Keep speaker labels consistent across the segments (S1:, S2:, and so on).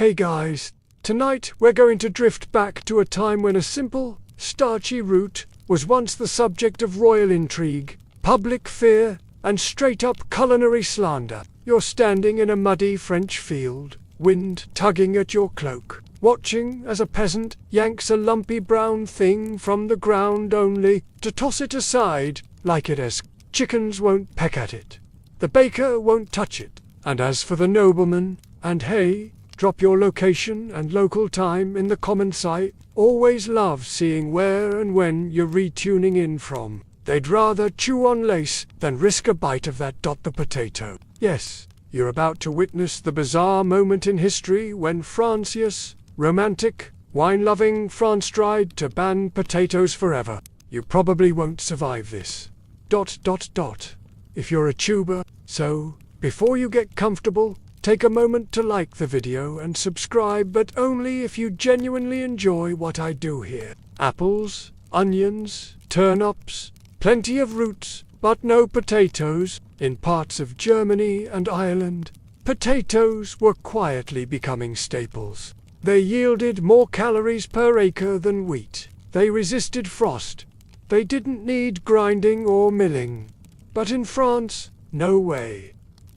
S1: Hey guys, tonight we're going to drift back to a time when a simple, starchy root was once the subject of royal intrigue, public fear, and straight-up culinary slander. You're standing in a muddy French field, wind tugging at your cloak, watching as a peasant yanks a lumpy brown thing from the ground only to toss it aside like it is. Chickens won't peck at it. The baker won't touch it. And as for the nobleman, and hey, drop your location and local time in the comment site. Always love seeing where and when you're retuning in from. They'd rather chew on lace than risk a bite of that the potato. Yes, you're about to witness the bizarre moment in history when Francis, romantic, wine-loving France tried to ban potatoes forever. You probably won't survive this. If you're a tuber. So, before you get comfortable, take a moment to like the video and subscribe, but only if you genuinely enjoy what I do here. Apples, onions, turnips, plenty of roots, but no potatoes. In parts of Germany and Ireland, potatoes were quietly becoming staples. They yielded more calories per acre than wheat. They resisted frost. They didn't need grinding or milling. But in France, no way.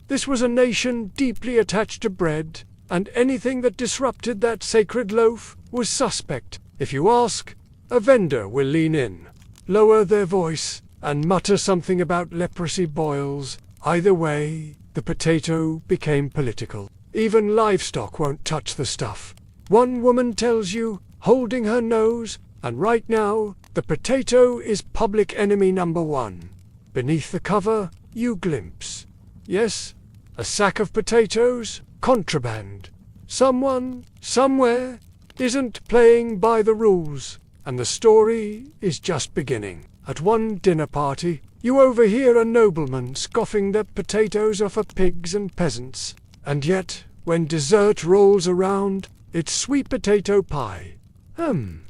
S1: This was a nation deeply attached to bread, and anything that disrupted that sacred loaf was suspect. If you ask, a vendor will lean in, lower their voice, and mutter something about leprosy boils. Either way, the potato became political. Even livestock won't touch the stuff. One woman tells you, holding her nose, and right now, the potato is public enemy number one. Beneath the cover, you glimpse. Yes, a sack of potatoes, contraband. Someone, somewhere, isn't playing by the rules, and the story is just beginning. At one dinner party, you overhear a nobleman scoffing that potatoes are for pigs and peasants. And yet, when dessert rolls around, it's sweet potato pie. In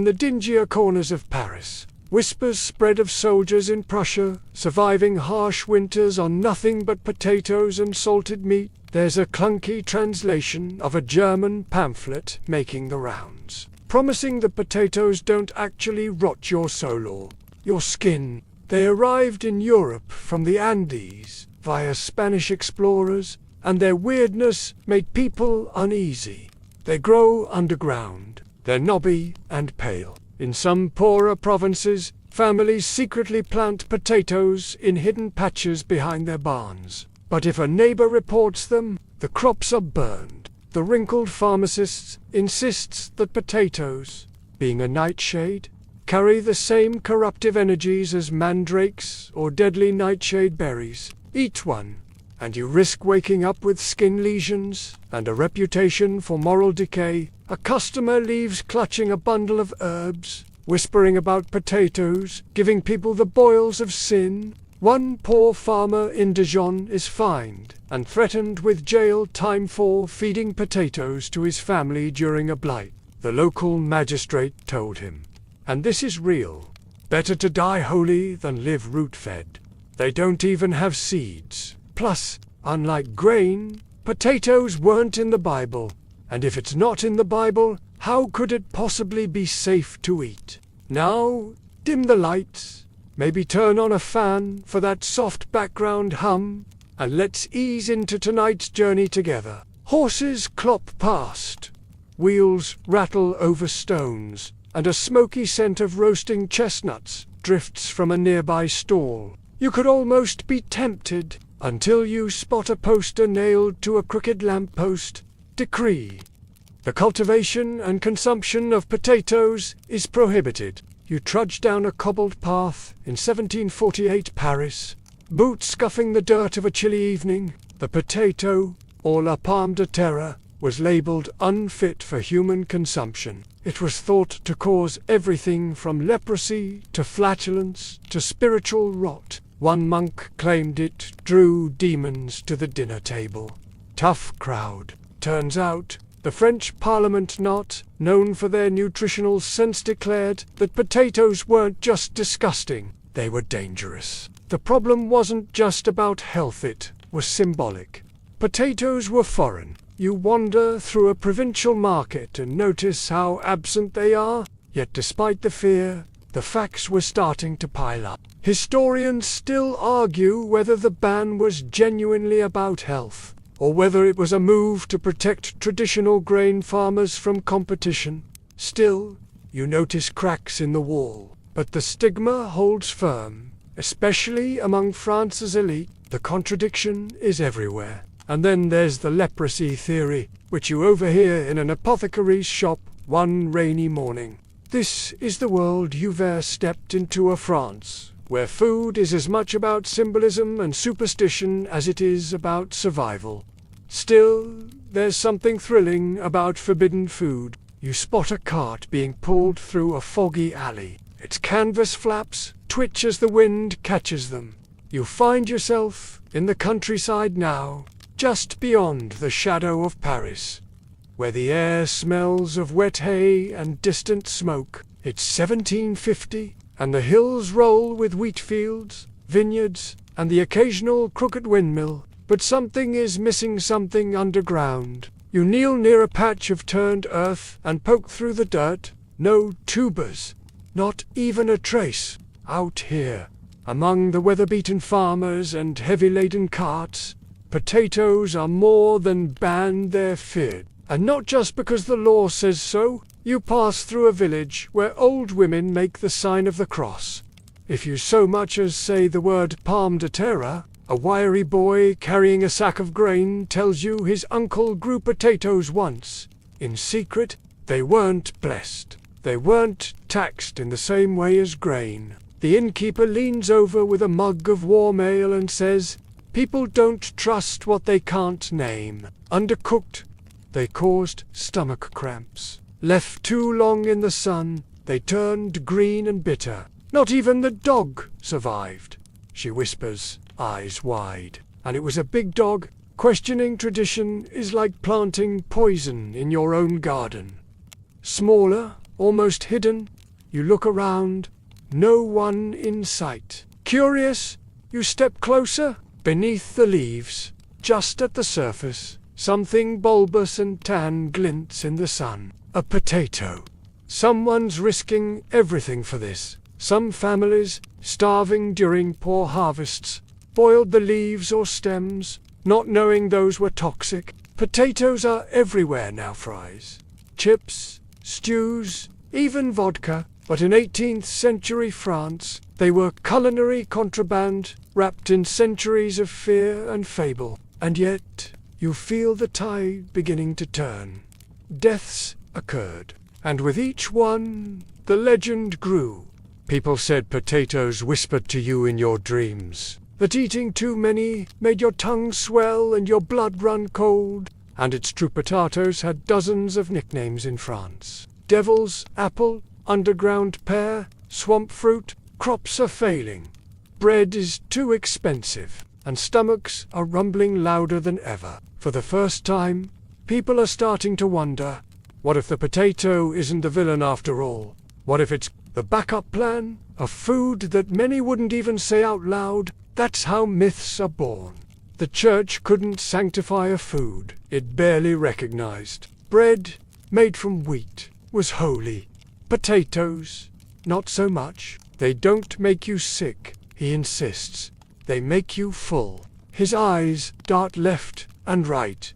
S1: the dingier corners of Paris, whispers spread of soldiers in Prussia surviving harsh winters on nothing but potatoes and salted meat. There's a clunky translation of a German pamphlet making the rounds, promising the potatoes don't actually rot your soul or your skin. They arrived in Europe from the Andes via Spanish explorers, and their weirdness made people uneasy. They grow underground. They're knobby and pale. In some poorer provinces, families secretly plant potatoes in hidden patches behind their barns. But if a neighbor reports them, the crops are burned. The wrinkled pharmacist insists that potatoes, being a nightshade, carry the same corruptive energies as mandrakes or deadly nightshade berries. Eat one, and you risk waking up with skin lesions and a reputation for moral decay. A customer leaves clutching a bundle of herbs, whispering about potatoes, giving people the boils of sin. One poor farmer in Dijon is fined and threatened with jail time for feeding potatoes to his family during a blight. The local magistrate told him, and this is real, better to die holy than live root-fed. They don't even have seeds. Plus, unlike grain, potatoes weren't in the Bible. And if it's not in the Bible, how could it possibly be safe to eat? Now, dim the lights, maybe turn on a fan for that soft background hum, and let's ease into tonight's journey together. Horses clop past, wheels rattle over stones, and a smoky scent of roasting chestnuts drifts from a nearby stall. You could almost be tempted until you spot a poster nailed to a crooked lamppost. Decree: the cultivation and consumption of potatoes is prohibited. You trudge down a cobbled path in 1748 Paris, boots scuffing the dirt of a chilly evening. The potato, or la pomme de terre, was labeled unfit for human consumption. It was thought to cause everything from leprosy to flatulence to spiritual rot. One monk claimed it drew demons to the dinner table. Tough crowd. Turns out, the French Parliament, not known for their nutritional sense, declared that potatoes weren't just disgusting, they were dangerous. The problem wasn't just about health, it was symbolic. Potatoes were foreign. You wander through a provincial market and notice how absent they are, yet despite the fear, the facts were starting to pile up. Historians still argue whether the ban was genuinely about health, or whether it was a move to protect traditional grain farmers from competition. Still, you notice cracks in the wall, but the stigma holds firm, especially among France's elite. The contradiction is everywhere. And then there's the leprosy theory, which you overhear in an apothecary's shop one rainy morning. This is the world you've stepped into, a France, where food is as much about symbolism and superstition as it is about survival. Still, there's something thrilling about forbidden food. You spot a cart being pulled through a foggy alley. Its canvas flaps twitch as the wind catches them. You find yourself in the countryside now, just beyond the shadow of Paris, where the air smells of wet hay and distant smoke. It's 1750, and the hills roll with wheat fields, vineyards, and the occasional crooked windmill, but something is missing, something underground. You kneel near a patch of turned earth and poke through the dirt. No tubers, not even a trace. Out here, among the weather-beaten farmers and heavy-laden carts, potatoes are more than banned, they're feared. And not just because the law says so. You pass through a village where old women make the sign of the cross. If you so much as say the word pomme de terre, a wiry boy carrying a sack of grain tells you his uncle grew potatoes once. In secret, they weren't blessed. They weren't taxed in the same way as grain. The innkeeper leans over with a mug of warm ale and says, "People don't trust what they can't name." Undercooked, they caused stomach cramps. Left too long in the sun, they turned green and bitter. Not even the dog survived, she whispers, eyes wide. And it was a big dog. Questioning tradition is like planting poison in your own garden. Smaller, almost hidden, you look around, no one in sight. Curious, you step closer. Beneath the leaves, just at the surface, something bulbous and tan glints in the sun. A potato. Someone's risking everything for this. Some families, starving during poor harvests, boiled the leaves or stems, not knowing those were toxic. Potatoes are everywhere now. Fries, chips, stews, even vodka. But in 18th century France, they were culinary contraband, wrapped in centuries of fear and fable. And yet, you feel the tide beginning to turn. Deaths occurred, and with each one, the legend grew. People said potatoes whispered to you in your dreams, that eating too many made your tongue swell and your blood run cold. And it's true, potatoes had dozens of nicknames in France. Devil's apple, underground pear, swamp fruit. Crops are failing. Bread is too expensive, and stomachs are rumbling louder than ever. For the first time, people are starting to wonder, what if the potato isn't the villain after all? What if it's the backup plan? A food that many wouldn't even say out loud. That's how myths are born. The church couldn't sanctify a food it barely recognized. Bread, made from wheat, was holy. Potatoes, not so much. They don't make you sick, he insists. They make you full. His eyes dart left and right.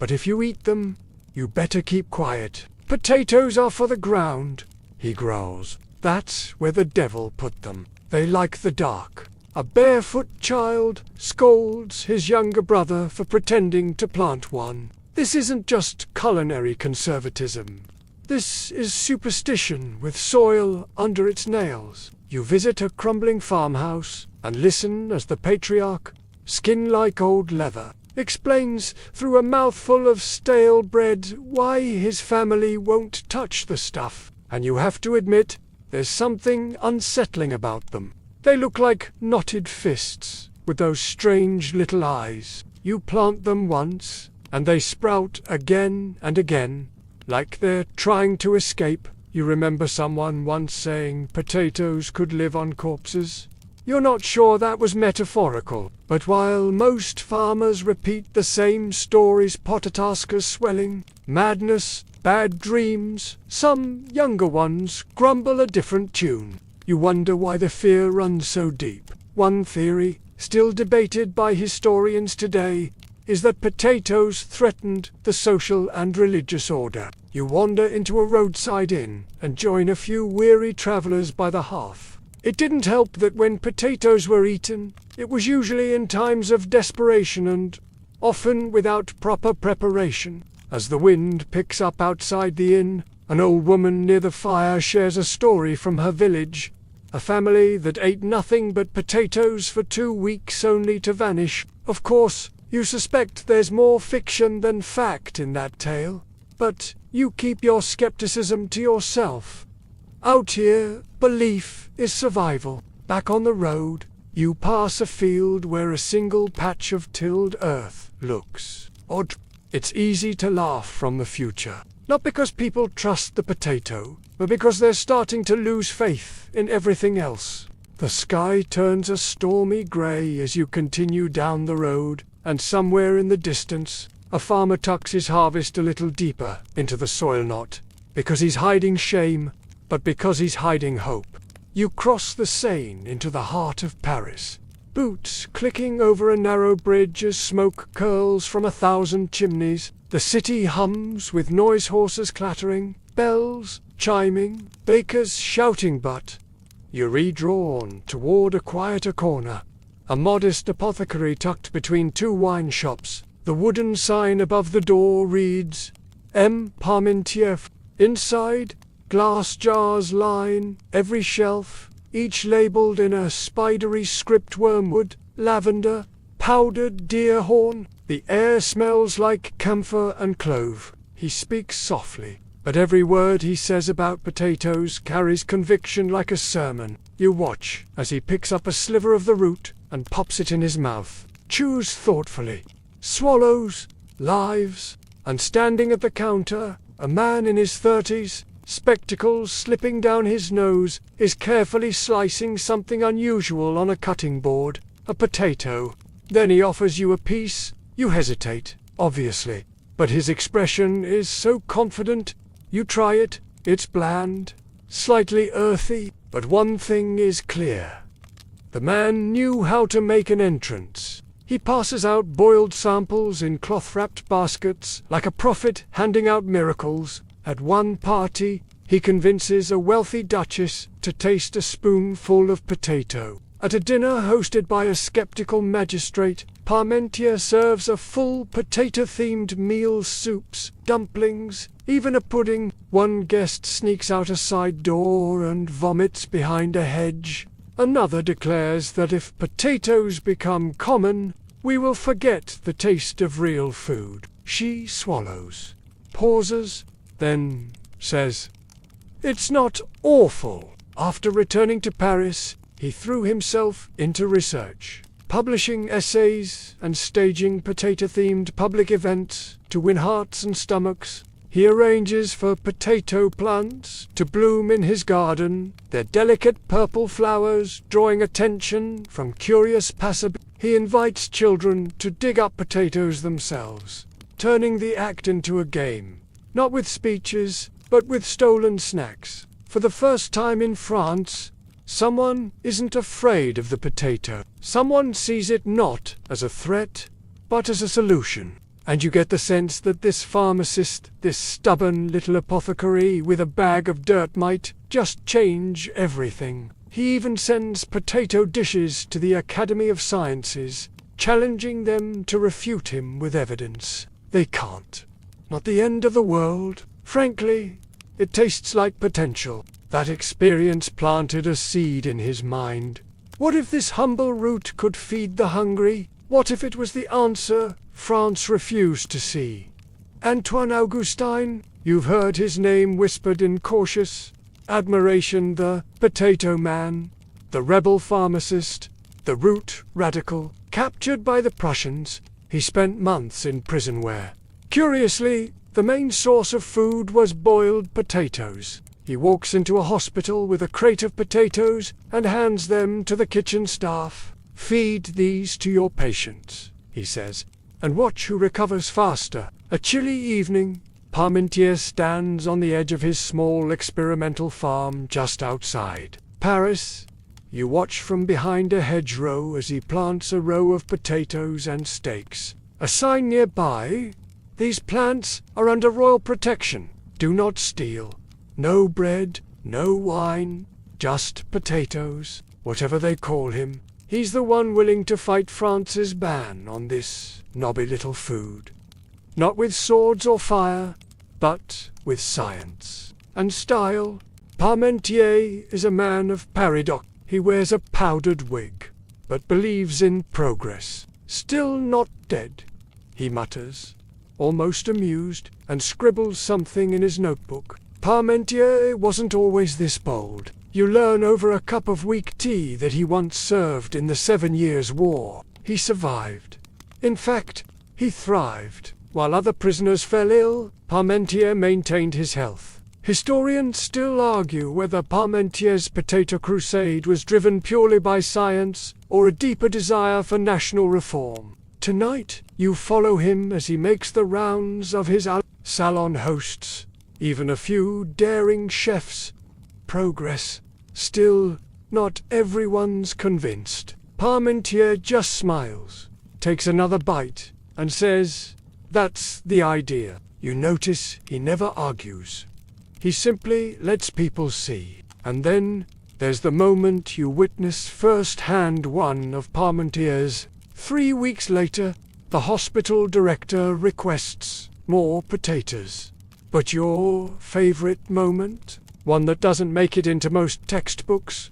S1: But if you eat them, you better keep quiet. Potatoes are for the ground, he growls. That's where the devil put them. They like the dark. A barefoot child scolds his younger brother for pretending to plant one. This isn't just culinary conservatism. This is superstition with soil under its nails. You visit a crumbling farmhouse and listen as the patriarch, skin like old leather, explains through a mouthful of stale bread why his family won't touch the stuff. And you have to admit, there's something unsettling about them. They look like knotted fists, with those strange little eyes. You plant them once, and they sprout again and again, like they're trying to escape. You remember someone once saying potatoes could live on corpses? You're not sure that was metaphorical, but while most farmers repeat the same stories, potataskers swelling, madness, bad dreams, some younger ones grumble a different tune. You wonder why the fear runs so deep. One theory, still debated by historians today, is that potatoes threatened the social and religious order. You wander into a roadside inn and join a few weary travelers by the hearth. It didn't help that when potatoes were eaten, it was usually in times of desperation and often without proper preparation. As the wind picks up outside the inn, an old woman near the fire shares a story from her village. A family that ate nothing but potatoes for 2 weeks only to vanish. Of course, you suspect there's more fiction than fact in that tale, but you keep your skepticism to yourself. Out here, belief is survival. Back on the road, you pass a field where a single patch of tilled earth looks odd. It's easy to laugh from the future, not because people trust the potato, but because they're starting to lose faith in everything else. The sky turns a stormy grey as you continue down the road, and somewhere in the distance, a farmer tucks his harvest a little deeper into the soil, not because he's hiding shame, but because he's hiding hope. You cross the Seine into the heart of Paris, boots clicking over a narrow bridge as smoke curls from 1,000 chimneys. The city hums with noise horses clattering, bells chiming, bakers shouting, but you're redrawn toward a quieter corner. A modest apothecary tucked between 2 wine shops. The wooden sign above the door reads, M. Parmentier. Inside, glass jars line every shelf, each labeled in a spidery script: wormwood, lavender, powdered deer horn. The air smells like camphor and clove. He speaks softly, but every word he says about potatoes carries conviction like a sermon. You watch as he picks up a sliver of the root and pops it in his mouth, chews thoughtfully, swallows, lives, and standing at the counter, a man in his 30s, spectacles slipping down his nose, is carefully slicing something unusual on a cutting board, a potato. Then he offers you a piece. You hesitate, obviously, but his expression is so confident. You try it. It's bland, slightly earthy, but one thing is clear. The man knew how to make an entrance. He passes out boiled samples in cloth-wrapped baskets, like a prophet handing out miracles. At one party, he convinces a wealthy duchess to taste a spoonful of potato. At a dinner hosted by a skeptical magistrate, Parmentier serves a full potato-themed meal: soups, dumplings, even a pudding. One guest sneaks out a side door and vomits behind a hedge. Another declares that if potatoes become common, we will forget the taste of real food. She swallows, pauses, then says, "It's not awful." After returning to Paris, he threw himself into research, publishing essays and staging potato-themed public events to win hearts and stomachs. He arranges for potato plants to bloom in his garden, their delicate purple flowers drawing attention from curious passersby. He invites children to dig up potatoes themselves, turning the act into a game, not with speeches, but with stolen snacks. For the first time in France, someone isn't afraid of the potato. Someone sees it not as a threat, but as a solution. And you get the sense that this pharmacist, this stubborn little apothecary with a bag of dirt, might just change everything. He even sends potato dishes to the Academy of Sciences, challenging them to refute him with evidence. They can't. Not the end of the world. Frankly, it tastes like potential. That experience planted a seed in his mind. What if this humble root could feed the hungry? What if it was the answer France refused to see? Antoine Augustin, you've heard his name whispered in cautious admiration. The potato man, the rebel pharmacist, the root radical, captured by the Prussians. He spent months in prison where, curiously, the main source of food was boiled potatoes. He walks into a hospital with a crate of potatoes and hands them to the kitchen staff. "Feed these to your patients," he says, "and watch who recovers faster." A chilly evening, Parmentier stands on the edge of his small experimental farm just outside Paris. You watch from behind a hedgerow as he plants a row of potatoes and steaks. A sign nearby: "These plants are under royal protection. Do not steal. No bread, no wine, just potatoes." Whatever they call him, he's the one willing to fight France's ban on this knobby little food. Not with swords or fire, but with science and style. Parmentier is a man of paradox. He wears a powdered wig, but believes in progress. "Still not dead," he mutters, almost amused, and scribbles something in his notebook. Parmentier wasn't always this bold. You learn over a cup of weak tea that he once served in the 7 Years' War. He survived. In fact, he thrived. While other prisoners fell ill, Parmentier maintained his health. Historians still argue whether Parmentier's potato crusade was driven purely by science or a deeper desire for national reform. Tonight, you follow him as he makes the rounds of his salon hosts, even a few daring chefs. Progress. Still, not everyone's convinced. Parmentier just smiles, takes another bite, and says, "That's the idea." You notice he never argues. He simply lets people see. And then there's the moment you witness firsthand one of Parmentier's. 3 weeks later, the hospital director requests more potatoes. But your favorite moment? One that doesn't make it into most textbooks?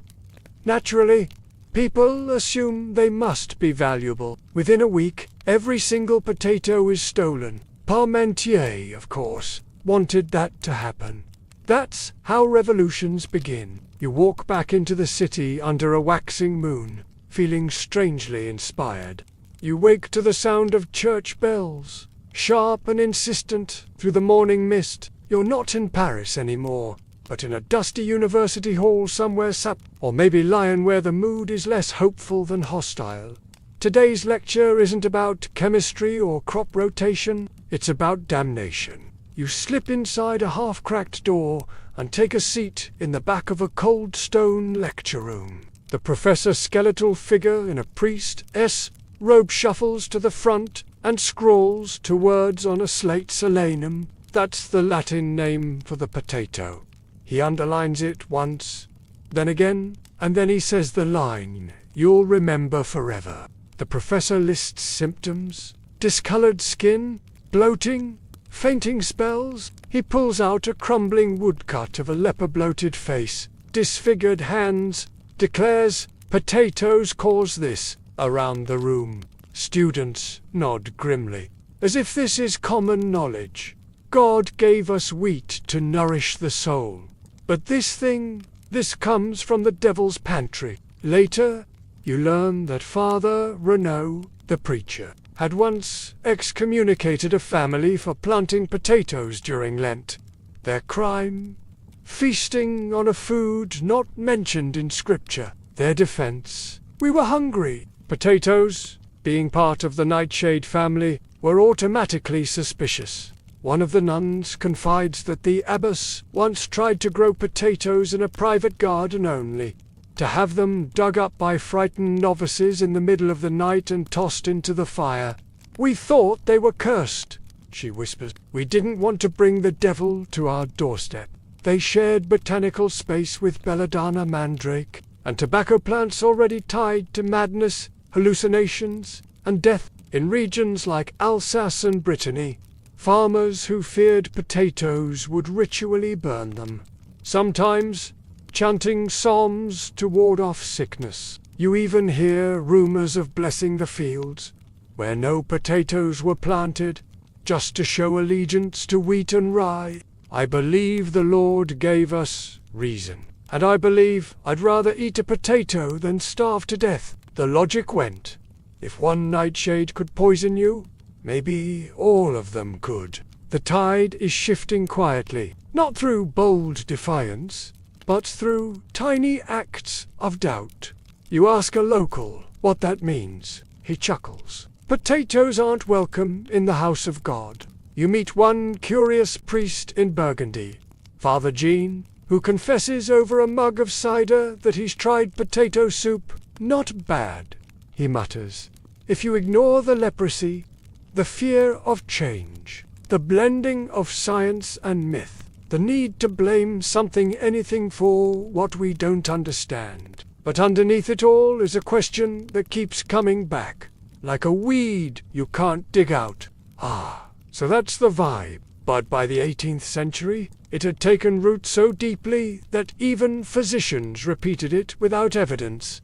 S1: Naturally, people assume they must be valuable. Within a week, every single potato is stolen. Parmentier, of course, wanted that to happen. That's how revolutions begin. You walk back into the city under a waxing moon, feeling strangely inspired. You wake to the sound of church bells, sharp and insistent through the morning mist. You're not in Paris anymore, but in a dusty university hall somewhere or maybe Lyon, where the mood is less hopeful than hostile. Today's lecture isn't about chemistry or crop rotation, it's about damnation. You slip inside a half-cracked door and take a seat in the back of a cold stone lecture room. The professor's skeletal figure in a priest's robe shuffles to the front and scrawls 2 words on a slate: Solanum. That's the Latin name for the potato. He underlines it once, then again, and then he says the line you'll remember forever. The professor lists symptoms: discolored skin, bloating, fainting spells. He pulls out a crumbling woodcut of a leper-bloated face, disfigured hands, declares, "Potatoes cause this," around the room. Students nod grimly, as if this is common knowledge. God gave us wheat to nourish the soul. But this comes from the devil's pantry. Later, you learn that Father Renaud, the preacher, had once excommunicated a family for planting potatoes during Lent. Their crime? Feasting on a food not mentioned in Scripture. Their defense? We were hungry. Potatoes, being part of the nightshade family, were automatically suspicious. One of the nuns confides that the abbess once tried to grow potatoes in a private garden only, to have them dug up by frightened novices in the middle of the night and tossed into the fire. "We thought they were cursed," she whispers. "We didn't want to bring the devil to our doorstep." They shared botanical space with belladonna mandrake, and tobacco plants already tied to madness, hallucinations, and death. In regions like Alsace and Brittany, farmers who feared potatoes would ritually burn them. Sometimes chanting psalms to ward off sickness. You even hear rumors of blessing the fields, where no potatoes were planted, just to show allegiance to wheat and rye. I believe the Lord gave us reason, and I believe I'd rather eat a potato than starve to death. The logic went, if one nightshade could poison you, maybe all of them could. The tide is shifting quietly. Not through bold defiance, but through tiny acts of doubt. You ask a local what that means. He chuckles. Potatoes aren't welcome in the house of God. You meet one curious priest in Burgundy, Father Jean, who confesses over a mug of cider that he's tried potato soup. Not bad, he mutters. If you ignore the leprosy, the fear of change, the blending of science and myth, the need to blame something, anything for what we don't understand. But underneath it all is a question that keeps coming back, like a weed you can't dig out. Ah, so that's the vibe. But by the 18th century, it had taken root so deeply that even physicians repeated it without evidence.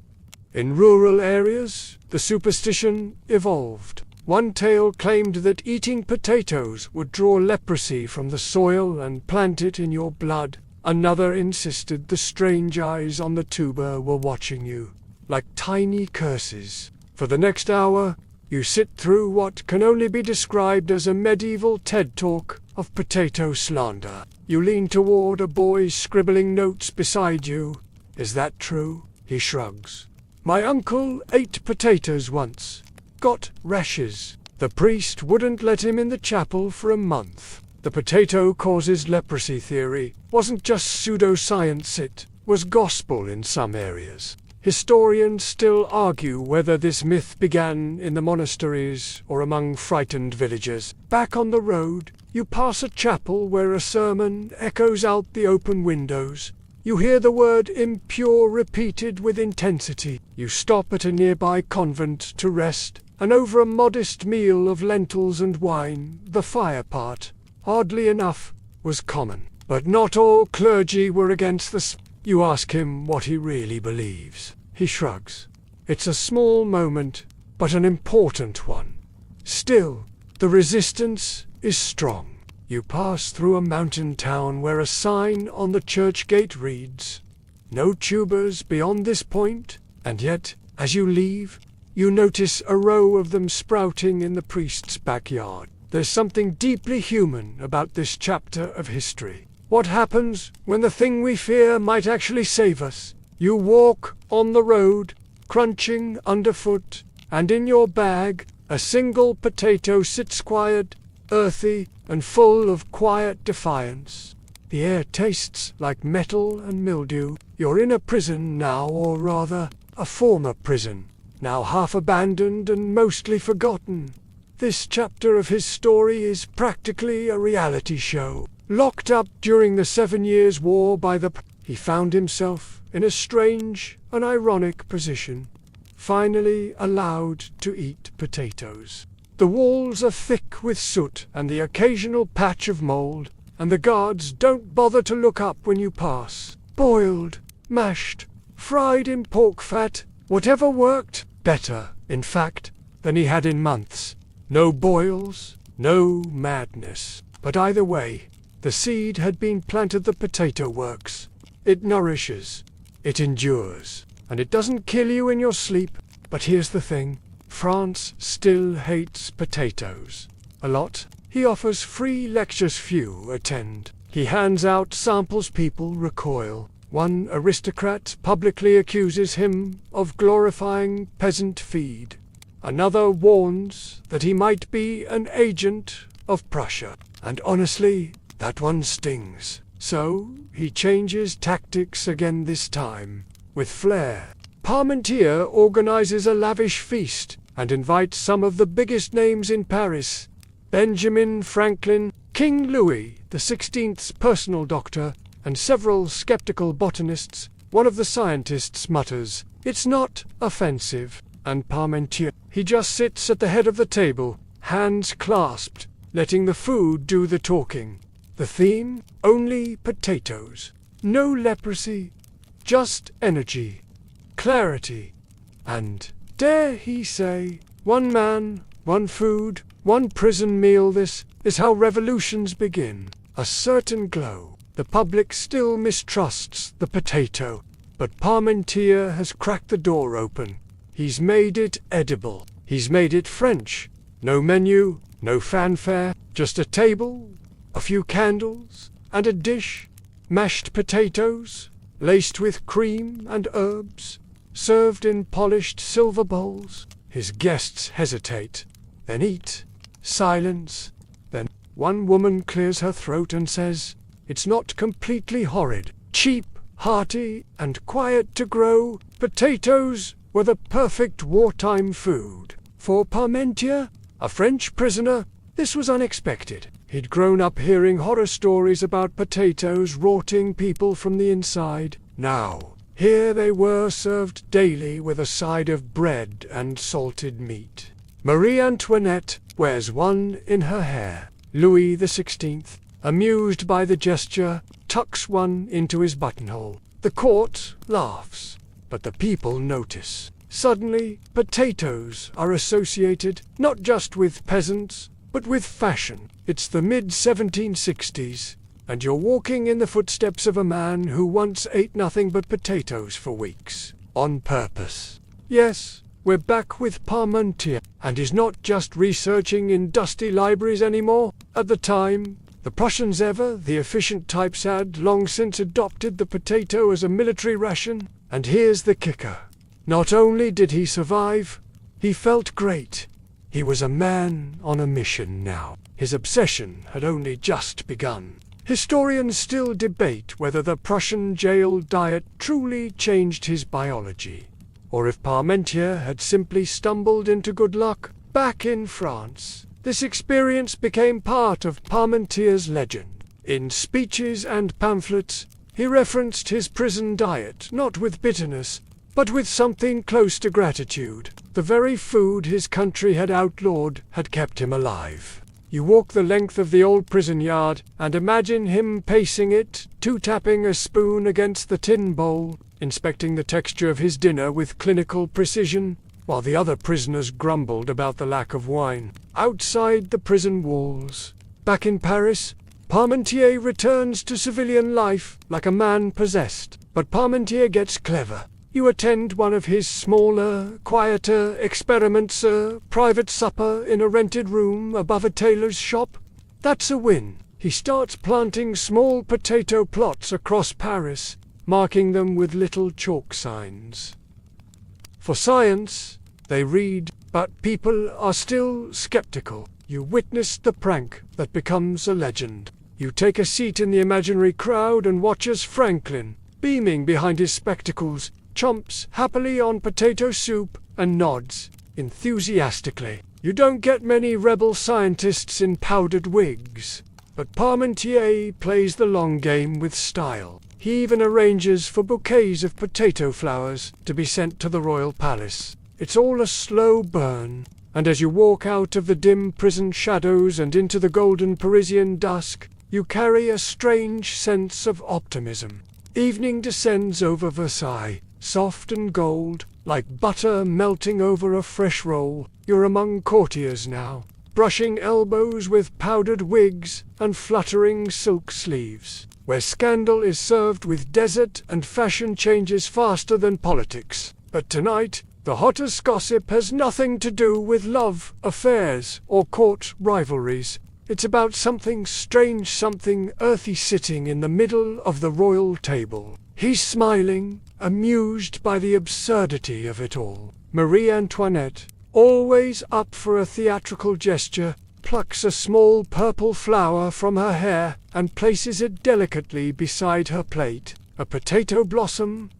S1: In rural areas, the superstition evolved. One tale claimed that eating potatoes would draw leprosy from the soil and plant it in your blood. Another insisted the strange eyes on the tuber were watching you, like tiny curses. For the next hour, you sit through what can only be described as a medieval TED Talk of potato slander. You lean toward a boy scribbling notes beside you. Is that true? He shrugs. My uncle ate potatoes once. Got rashes. The priest wouldn't let him in the chapel for a month. The potato causes leprosy theory wasn't just pseudoscience, it was gospel in some areas. Historians still argue whether this myth began in the monasteries or among frightened villagers. Back on the road, you pass a chapel where a sermon echoes out the open windows. You hear the word impure repeated with intensity. You stop at a nearby convent to rest, and over a modest meal of lentils and wine, the fire part, oddly enough, was common. But not all clergy were against this. You ask him what he really believes. He shrugs. It's a small moment, but an important one. Still, the resistance is strong. You pass through a mountain town where a sign on the church gate reads, "No tubers beyond this point," and yet, as you leave, you notice a row of them sprouting in the priest's backyard. There's something deeply human about this chapter of history. What happens when the thing we fear might actually save us? You walk on the road, crunching underfoot, and in your bag, a single potato sits quiet, earthy, and full of quiet defiance. The air tastes like metal and mildew. You're in a prison now, or rather, a former prison, now half abandoned and mostly forgotten. This chapter of his story is practically a reality show. Locked up during the 7 Years' War by he found himself in a strange and ironic position, finally allowed to eat potatoes. The walls are thick with soot and the occasional patch of mold, and the guards don't bother to look up when you pass. Boiled, mashed, fried in pork fat, whatever worked better, in fact, than he had in months. No boils, no madness. But either way, the seed had been planted. The potato works. It nourishes. It endures. And it doesn't kill you in your sleep. But here's the thing. France still hates potatoes. A lot. He offers free lectures, few attend. He hands out samples, people recoil. One aristocrat publicly accuses him of glorifying peasant feed. Another warns that he might be an agent of Prussia. And honestly, that one stings. So, he changes tactics again, this time with flair. Parmentier organizes a lavish feast and invites some of the biggest names in Paris. Benjamin Franklin, King Louis XVI's personal doctor, and several skeptical botanists. One of the scientists mutters, "It's not offensive." And Parmentier, he just sits at the head of the table, hands clasped, letting the food do the talking. The theme? Only potatoes. No leprosy. Just energy, clarity, and, dare he say, one man, one food, one prison meal. This is how revolutions begin. A certain glow. The public still mistrusts the potato, but Parmentier has cracked the door open. He's made it edible. He's made it French. No menu, no fanfare, just a table, a few candles, and a dish, mashed potatoes, laced with cream and herbs, served in polished silver bowls. His guests hesitate, then eat. Silence. Then one woman clears her throat and says, "It's not completely horrid. Cheap, hearty, and quiet to grow, potatoes were the perfect wartime food." For Parmentier, a French prisoner, this was unexpected. He'd grown up hearing horror stories about potatoes rotting people from the inside. Now, here they were served daily with a side of bread and salted meat. Marie Antoinette wears one in her hair. Louis XVI, amused by the gesture, tucks one into his buttonhole. The court laughs, but the people notice. Suddenly, potatoes are associated not just with peasants, but with fashion. It's the mid-1760s, and you're walking in the footsteps of a man who once ate nothing but potatoes for weeks, on purpose. Yes, we're back with Parmentier, and he's not just researching in dusty libraries anymore. At the time, the Prussians, ever the efficient types, had long since adopted the potato as a military ration. And here's the kicker. Not only did he survive, he felt great. He was a man on a mission now. His obsession had only just begun. Historians still debate whether the Prussian jail diet truly changed his biology, or if Parmentier had simply stumbled into good luck. Back in France, this experience became part of Parmentier's legend. In speeches and pamphlets, he referenced his prison diet, not with bitterness, but with something close to gratitude. The very food his country had outlawed had kept him alive. You walk the length of the old prison yard and imagine him pacing it, two-tapping a spoon against the tin bowl, inspecting the texture of his dinner with clinical precision, while the other prisoners grumbled about the lack of wine. Outside the prison walls, back in Paris, Parmentier returns to civilian life like a man possessed. But Parmentier gets clever. You attend one of his smaller, quieter experiments, a private supper in a rented room above a tailor's shop. That's a win. He starts planting small potato plots across Paris, marking them with little chalk signs. For science, they read, but people are still skeptical. You witnessed the prank that becomes a legend. You take a seat in the imaginary crowd and watch as Franklin, beaming behind his spectacles, chomps happily on potato soup and nods enthusiastically. You don't get many rebel scientists in powdered wigs, but Parmentier plays the long game with style. He even arranges for bouquets of potato flowers to be sent to the royal palace. It's all a slow burn, and as you walk out of the dim prison shadows and into the golden Parisian dusk, you carry a strange sense of optimism. Evening descends over Versailles, soft and gold, like butter melting over a fresh roll. You're among courtiers now, brushing elbows with powdered wigs and fluttering silk sleeves, where scandal is served with dessert and fashion changes faster than politics. But tonight, the hottest gossip has nothing to do with love affairs or court rivalries. It's about something strange, something earthy sitting in the middle of the royal table. He's smiling, amused by the absurdity of it all. Marie Antoinette, always up for a theatrical gesture, plucks a small purple flower from her hair and places it delicately beside her plate. A potato blossom?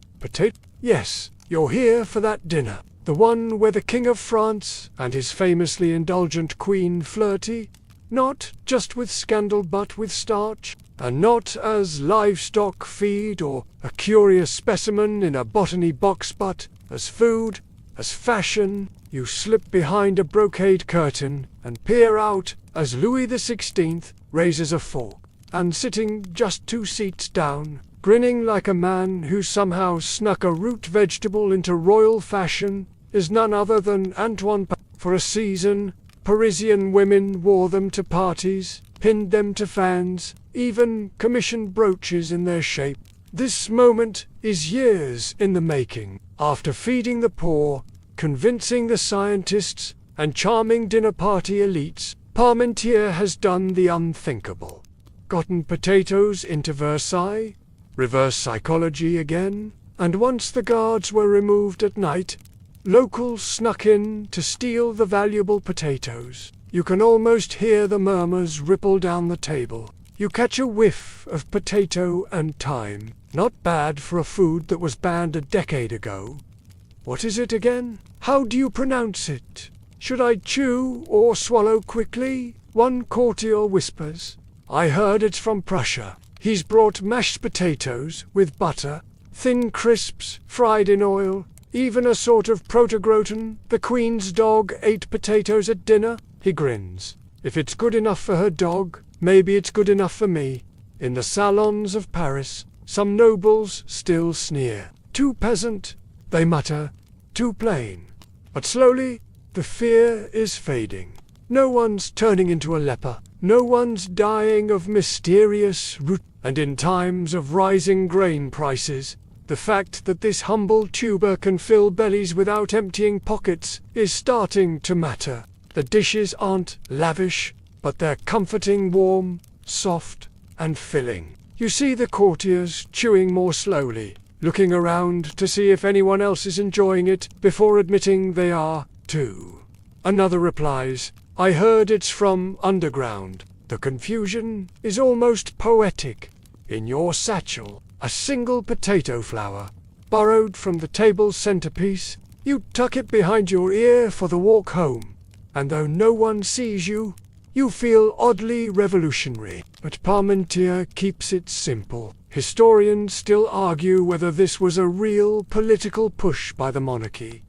S1: Yes, you're here for that dinner. The one where the King of France and his famously indulgent queen flirty, not just with scandal but with starch, and not as livestock feed or a curious specimen in a botany box, but as food, as fashion. You slip behind a brocade curtain and peer out as Louis XVI raises a fork, and sitting just 2 seats down, grinning like a man who somehow snuck a root vegetable into royal fashion, is none other than Antoine. For a season, Parisian women wore them to parties, pinned them to fans, even commissioned brooches in their shape. This moment is years in the making. After feeding the poor, convincing the scientists, and charming dinner party elites, Parmentier has done the unthinkable. gotten potatoes into Versailles? Reverse psychology again. And once the guards were removed at night, locals snuck in to steal the valuable potatoes. You can almost hear the murmurs ripple down the table. You catch a whiff of potato and thyme. Not bad for a food that was banned a decade ago. What is it again? How do you pronounce it? Should I chew or swallow quickly? One courtier whispers. I heard it's from Prussia. He's brought mashed potatoes with butter, thin crisps fried in oil, even a sort of protogratin. The Queen's dog ate potatoes at dinner. He grins. If it's good enough for her dog, maybe it's good enough for me. In the salons of Paris, some nobles still sneer. Too peasant, they mutter. Too plain. But slowly, the fear is fading. No one's turning into a leper. No one's dying of mysterious root. And in times of rising grain prices, the fact that this humble tuber can fill bellies without emptying pockets is starting to matter. The dishes aren't lavish, but they're comforting, warm, soft, and filling. You see the courtiers chewing more slowly, looking around to see if anyone else is enjoying it before admitting they are, too. Another replies, I heard it's from underground. The confusion is almost poetic. In your satchel, a single potato flower, borrowed from the table's centerpiece. You tuck it behind your ear for the walk home. And though no one sees you, you feel oddly revolutionary. But Parmentier keeps it simple. Historians still argue whether this was a real political push by the monarchy,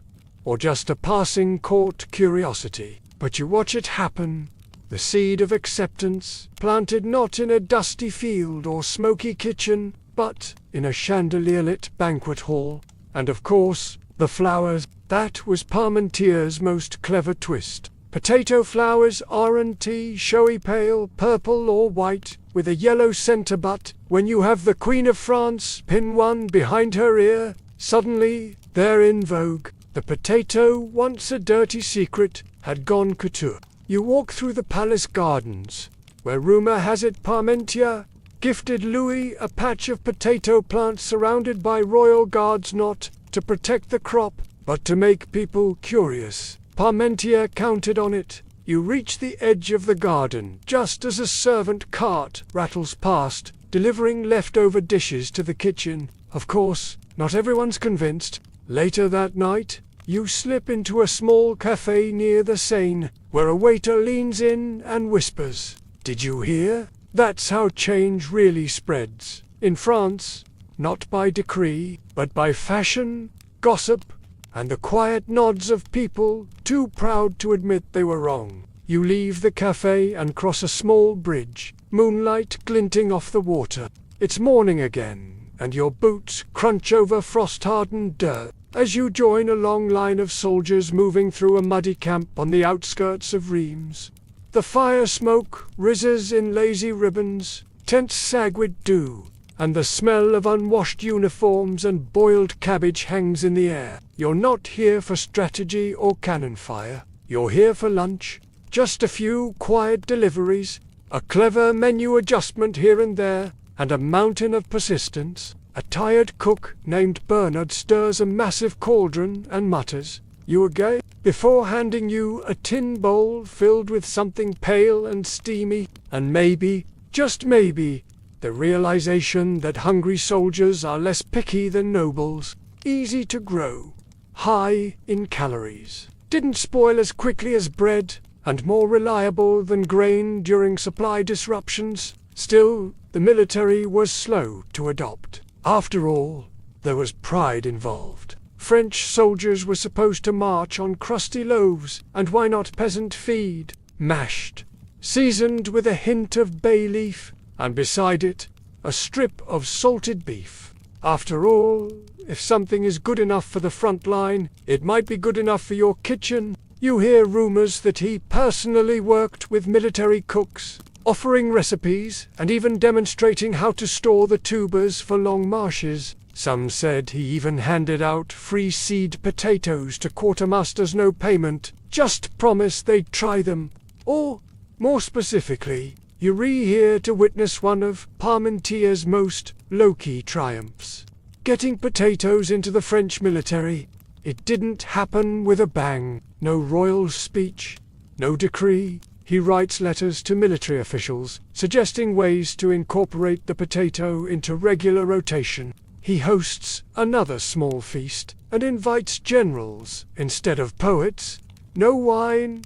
S1: or just a passing court curiosity. But you watch it happen. The seed of acceptance, planted not in a dusty field or smoky kitchen, but in a chandelier-lit banquet hall. And of course, the flowers. That was Parmentier's most clever twist. Potato flowers aren't showy pale, purple or white, with a yellow center, but when you have the Queen of France pin one behind her ear, suddenly they're in vogue. The potato, once a dirty secret, had gone couture. You walk through the palace gardens, where rumor has it Parmentier gifted Louis a patch of potato plants surrounded by royal guards, not to protect the crop, but to make people curious. Parmentier counted on it. You reach the edge of the garden just as a servant cart rattles past, delivering leftover dishes to the kitchen. Of course, not everyone's convinced. Later that night, you slip into a small cafe near the Seine, where a waiter leans in and whispers, "Did you hear?" That's how change really spreads. In France, not by decree, but by fashion, gossip, and the quiet nods of people too proud to admit they were wrong. You leave the cafe and cross a small bridge, moonlight glinting off the water. It's morning again, and your boots crunch over frost-hardened dirt as you join a long line of soldiers moving through a muddy camp on the outskirts of Reims. The fire smoke rises in lazy ribbons, tents sag with dew, and the smell of unwashed uniforms and boiled cabbage hangs in the air. You're not here for strategy or cannon fire. You're here for lunch. Just a few quiet deliveries, a clever menu adjustment here and there, and a mountain of persistence. A tired cook named Bernard stirs a massive cauldron and mutters, "You again?" before handing you a tin bowl filled with something pale and steamy, and maybe, just maybe, the realization that hungry soldiers are less picky than nobles, easy to grow, high in calories, didn't spoil as quickly as bread, and more reliable than grain during supply disruptions. Still, the military was slow to adopt. After all, there was pride involved. French soldiers were supposed to march on crusty loaves, and why not peasant feed, mashed, seasoned with a hint of bay leaf, and beside it, a strip of salted beef. After all, if something is good enough for the front line, it might be good enough for your kitchen. You hear rumors that he personally worked with military cooks, offering recipes and even demonstrating how to store the tubers for long marches. Some said he even handed out free seed potatoes to quartermasters, no payment, just promise they'd try them. Or, more specifically, You're here to witness one of Parmentier's most low-key triumphs. Getting potatoes into the French military. It didn't happen with a bang. No royal speech, no decree. He writes letters to military officials, suggesting ways to incorporate the potato into regular rotation. He hosts another small feast, and invites generals instead of poets. No wine,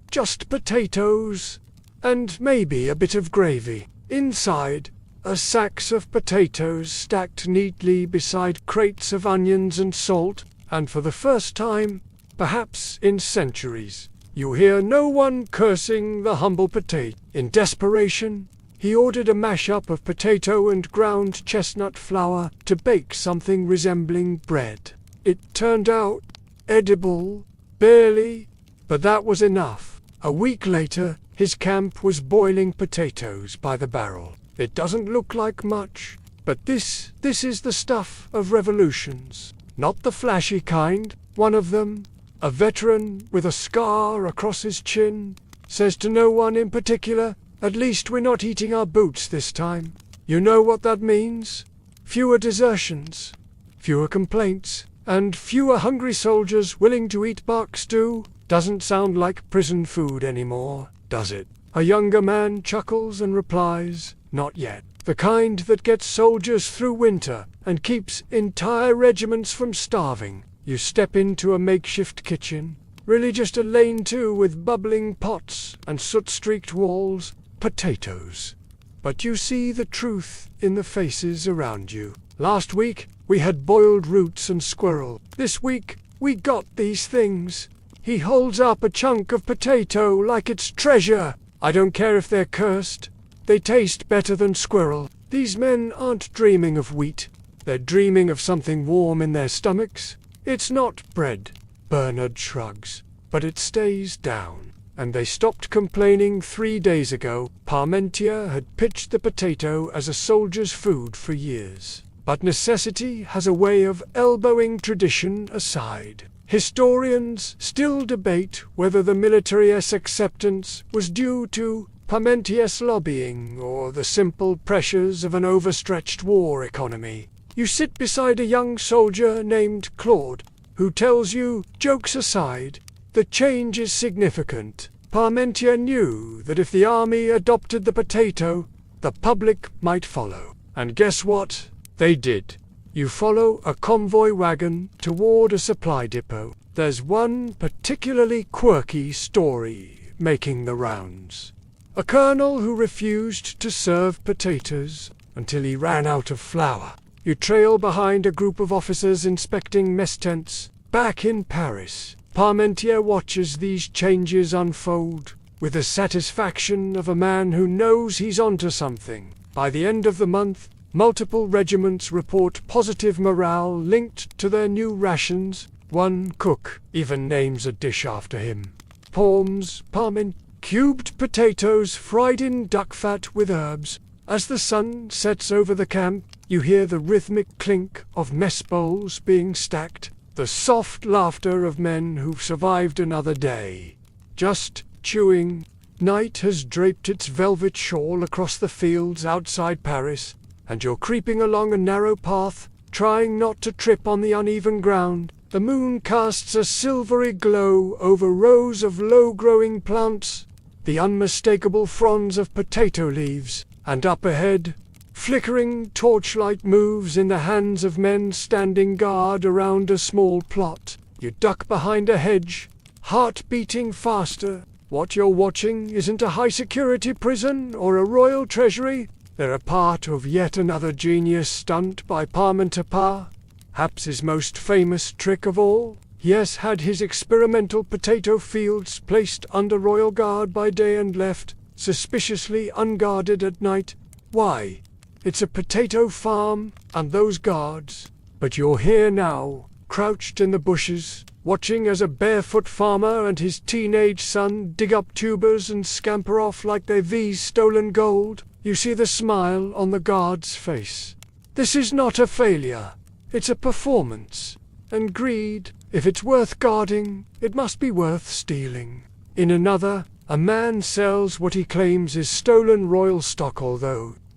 S1: just potatoes, and maybe a bit of gravy. Inside, sacks of potatoes stacked neatly beside crates of onions and salt, and for the first time, perhaps in centuries, you hear no one cursing the humble potato. In desperation, he ordered a mashup of potato and ground chestnut flour to bake something resembling bread. It turned out edible, barely, but that was enough. A week later, his camp was boiling potatoes by the barrel. It doesn't look like much, but this is the stuff of revolutions. Not the flashy kind. One of them, a veteran with a scar across his chin, says to no one in particular, "At least we're not eating our boots this time." You know what that means? Fewer desertions, fewer complaints, and fewer hungry soldiers willing to eat bark stew. Doesn't sound like prison food anymore, does it? A younger man chuckles and replies, "Not yet." The kind that gets soldiers through winter and keeps entire regiments from starving. You step into a makeshift kitchen, really just a lean-to with bubbling pots and soot-streaked walls. Potatoes. But you see the truth in the faces around you. Last week, we had boiled roots and squirrel. This week, we got these things. He holds up a chunk of potato like it's treasure. I don't care if they're cursed. They taste better than squirrel. These men aren't dreaming of wheat. They're dreaming of something warm in their stomachs. It's not bread, Bernard shrugs, but it stays down. And they stopped complaining 3 days ago. Parmentier had pitched the potato as a soldier's food for years. But necessity has a way of elbowing tradition aside. Historians still debate whether the military's acceptance was due to Parmentier's lobbying or the simple pressures of an overstretched war economy. You sit beside a young soldier named Claude, who tells you, jokes aside, the change is significant. Parmentier knew that if the army adopted the potato, the public might follow. And guess what? They did. You follow a convoy wagon toward a supply depot. There's one particularly quirky story making the rounds. A colonel who refused to serve potatoes until he ran out of flour. You trail behind a group of officers inspecting mess tents. Back in Paris, Parmentier watches these changes unfold with the satisfaction of a man who knows he's onto something. By the end of the month, multiple regiments report positive morale linked to their new rations. One cook even names a dish after him. Parment, cubed potatoes fried in duck fat with herbs. As the sun sets over the camp, you hear the rhythmic clink of mess bowls being stacked. The soft laughter of men who've survived another day. Just chewing. Night has draped its velvet shawl across the fields outside Paris, and you're creeping along a narrow path, trying not to trip on the uneven ground. The moon casts a silvery glow over rows of low-growing plants, the unmistakable fronds of potato leaves, and up ahead, flickering torchlight moves in the hands of men standing guard around a small plot. You duck behind a hedge, heart beating faster. What you're watching isn't a high-security prison or a royal treasury. They're a part of yet another genius stunt by Parmentier. Perhaps his most famous trick of all. He has had his experimental potato fields placed under royal guard by day and left suspiciously unguarded at night. Why? It's a potato farm, and those guards. But you're here now, crouched in the bushes, watching as a barefoot farmer and his teenage son dig up tubers and scamper off like they're V's stolen gold. You see the smile on the guard's face. This is not a failure. It's a performance. And greed, if it's worth guarding, it must be worth stealing. In another, A man sells what he claims is stolen royal stock,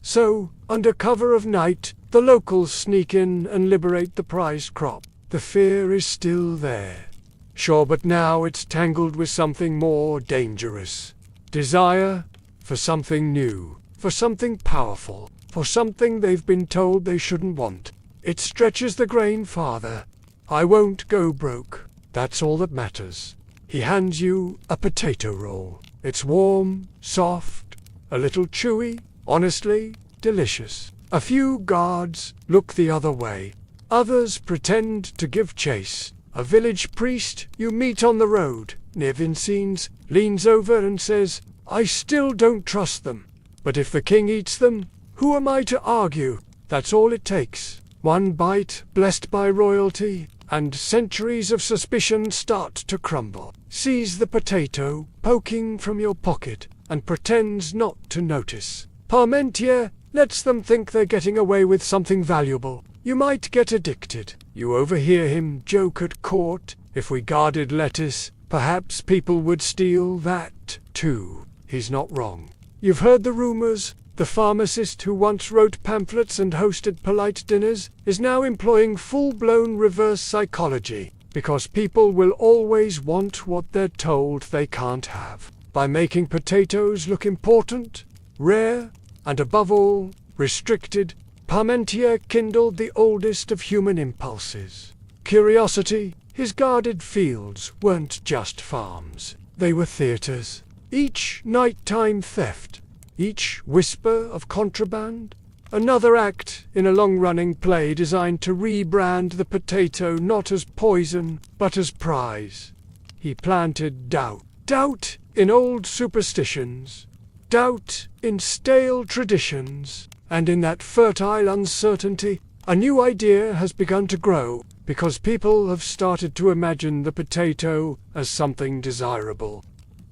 S1: so, under cover of night, the locals sneak in and liberate the prized crop. The fear is still there. Sure, but now it's tangled with something more dangerous. Desire for something new, for something powerful, for something they've been told they shouldn't want. It stretches the grain farther. I won't go broke. That's all that matters. He hands you a potato roll. It's warm, soft, a little chewy, honestly, delicious. A few guards look the other way. Others pretend to give chase. A village priest you meet on the road near Vincennes leans over and says, "I still don't trust them. But if the king eats them, who am I to argue?" That's all it takes. One bite, blessed by royalty, and centuries of suspicion start to crumble. Seize the potato poking from your pocket and pretends not to notice. Parmentier lets them think they're getting away with something valuable. You might get addicted. You overhear him joke at court. If we guarded lettuce, perhaps people would steal that too. He's not wrong. You've heard the rumors. The pharmacist who once wrote pamphlets and hosted polite dinners is now employing full-blown reverse psychology, because people will always want what they're told they can't have. By making potatoes look important, rare, and above all, restricted, Parmentier kindled the oldest of human impulses. Curiosity. His guarded fields weren't just farms. They were theaters. Each nighttime theft, each whisper of contraband, another act in a long-running play designed to rebrand the potato not as poison, but as prize. He planted doubt. Doubt in old superstitions, doubt in stale traditions, and in that fertile uncertainty, a new idea has begun to grow, because people have started to imagine the potato as something desirable.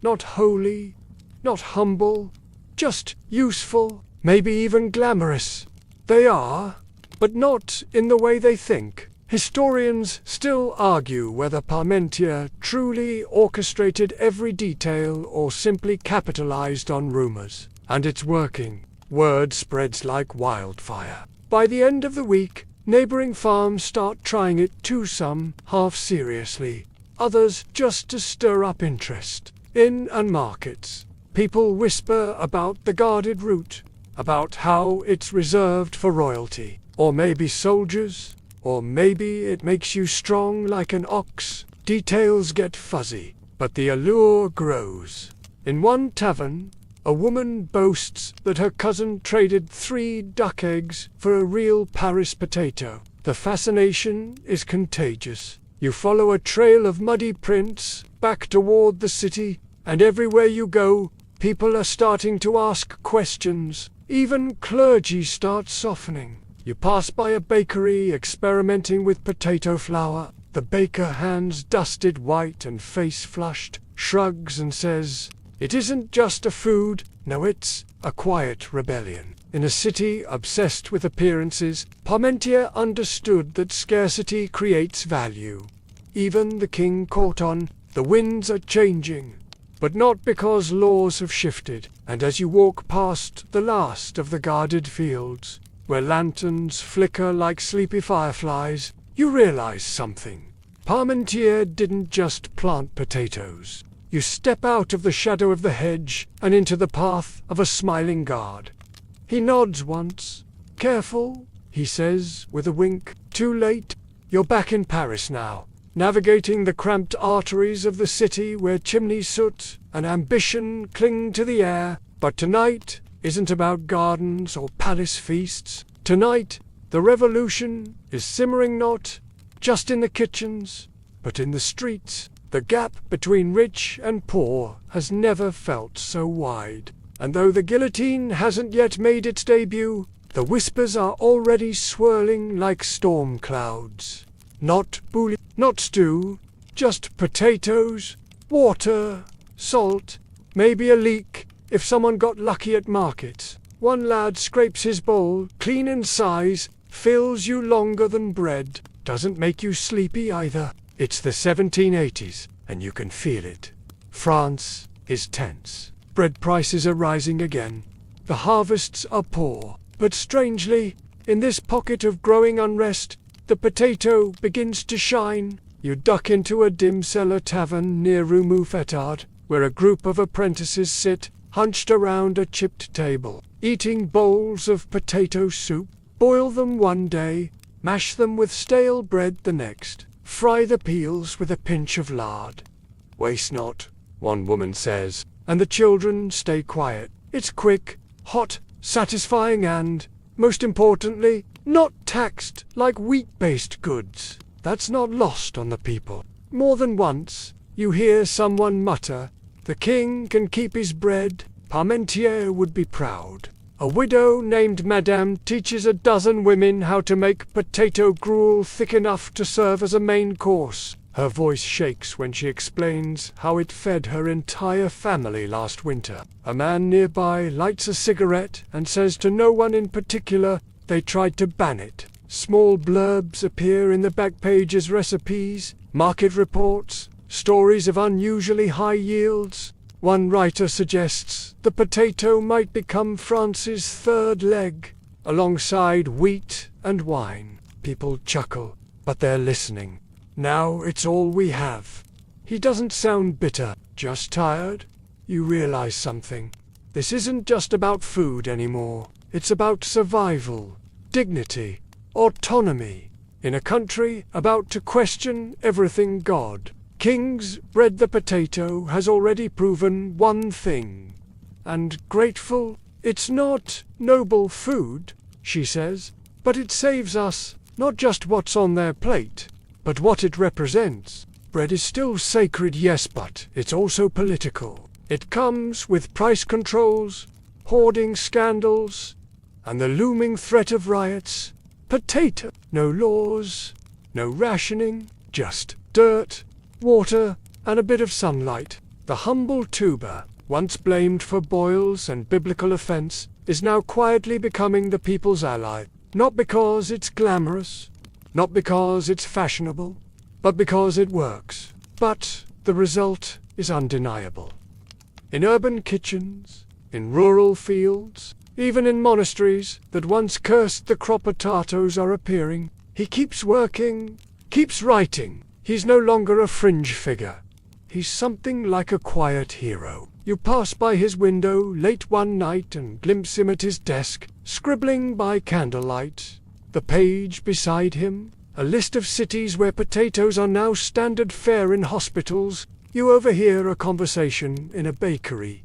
S1: Not holy, not humble, just useful, maybe even glamorous. They are, but not in the way they think. Historians still argue whether Parmentier truly orchestrated every detail or simply capitalized on rumors. And it's working. Word spreads like wildfire. By the end of the week, neighboring farms start trying it too, some half seriously, others just to stir up interest. In and markets, people whisper about the guarded route, about how it's reserved for royalty, or maybe soldiers, or maybe it makes you strong like an ox. Details get fuzzy, but the allure grows. In one tavern, a woman boasts that her cousin traded 3 duck eggs for a real Paris potato. The fascination is contagious. You follow a trail of muddy prints back toward the city, and everywhere you go, people are starting to ask questions. Even clergy start softening. You pass by a bakery experimenting with potato flour. The baker, hands dusted white and face flushed, shrugs and says, "It isn't just a food, no, it's a quiet rebellion." In a city obsessed with appearances, Parmentier understood that scarcity creates value. Even the king caught on. The winds are changing, but not because laws have shifted. And as you walk past the last of the guarded fields, where lanterns flicker like sleepy fireflies, you realize something. Parmentier didn't just plant potatoes. You step out of the shadow of the hedge and into the path of a smiling guard. He nods once. "Careful," he says with a wink. Too late. You're back in Paris now, navigating the cramped arteries of the city where chimney soot and ambition cling to the air. But tonight isn't about gardens or palace feasts. Tonight, the revolution is simmering not just in the kitchens, but in the streets. The gap between rich and poor has never felt so wide. And though the guillotine hasn't yet made its debut, the whispers are already swirling like storm clouds. Not bouillon, not stew, just potatoes, water, salt, maybe a leak if someone got lucky at markets. One lad scrapes his bowl, clean in size, fills you longer than bread, doesn't make you sleepy either. It's the 1780s, and you can feel it. France, is tense. Bread prices are rising again. The harvests are poor. But strangely, in this pocket of growing unrest, the potato begins to shine. You duck into a dim cellar tavern near Rue Mouffetard, where a group of apprentices sit, hunched around a chipped table, eating bowls of potato soup. Boil them one day, mash them with stale bread the next, fry the peels with a pinch of lard. Waste not, one woman says, and the children stay quiet. It's quick, hot, satisfying and, most importantly, not taxed like wheat-based goods. That's not lost on the people. More than once, you hear someone mutter, "The king can keep his bread, Parmentier would be proud." A widow named Madame teaches a dozen women how to make potato gruel thick enough to serve as a main course. Her voice shakes when she explains how it fed her entire family last winter. A man nearby lights a cigarette and says to no one in particular, they tried to ban it. Small blurbs appear in the back pages: recipes, market reports, stories of unusually high yields. One writer suggests the potato might become France's third leg, alongside wheat and wine. People chuckle, but they're listening. Now it's all we have. He doesn't sound bitter, just tired. You realize something. This isn't just about food anymore. It's about survival, dignity, autonomy, in a country about to question everything God. King's bread. The potato has already proven one thing. And grateful, it's not noble food, she says, but it saves us, not just what's on their plate, but what it represents. Bread is still sacred, yes, but it's also political. It comes with price controls, hoarding scandals, and the looming threat of riots. Potato. No laws, no rationing, just dirt, water, and a bit of sunlight. The humble tuber, once blamed for boils and biblical offense, is now quietly becoming the people's ally. Not because it's glamorous, not because it's fashionable, but because it works. But the result is undeniable. In urban kitchens, in rural fields, even in monasteries that once cursed the crop potatoes are appearing. He keeps working, keeps writing. He's no longer a fringe figure. He's something like a quiet hero. You pass by his window late one night and glimpse him at his desk, scribbling by candlelight. The page beside him, a list of cities where potatoes are now standard fare in hospitals. You overhear a conversation in a bakery.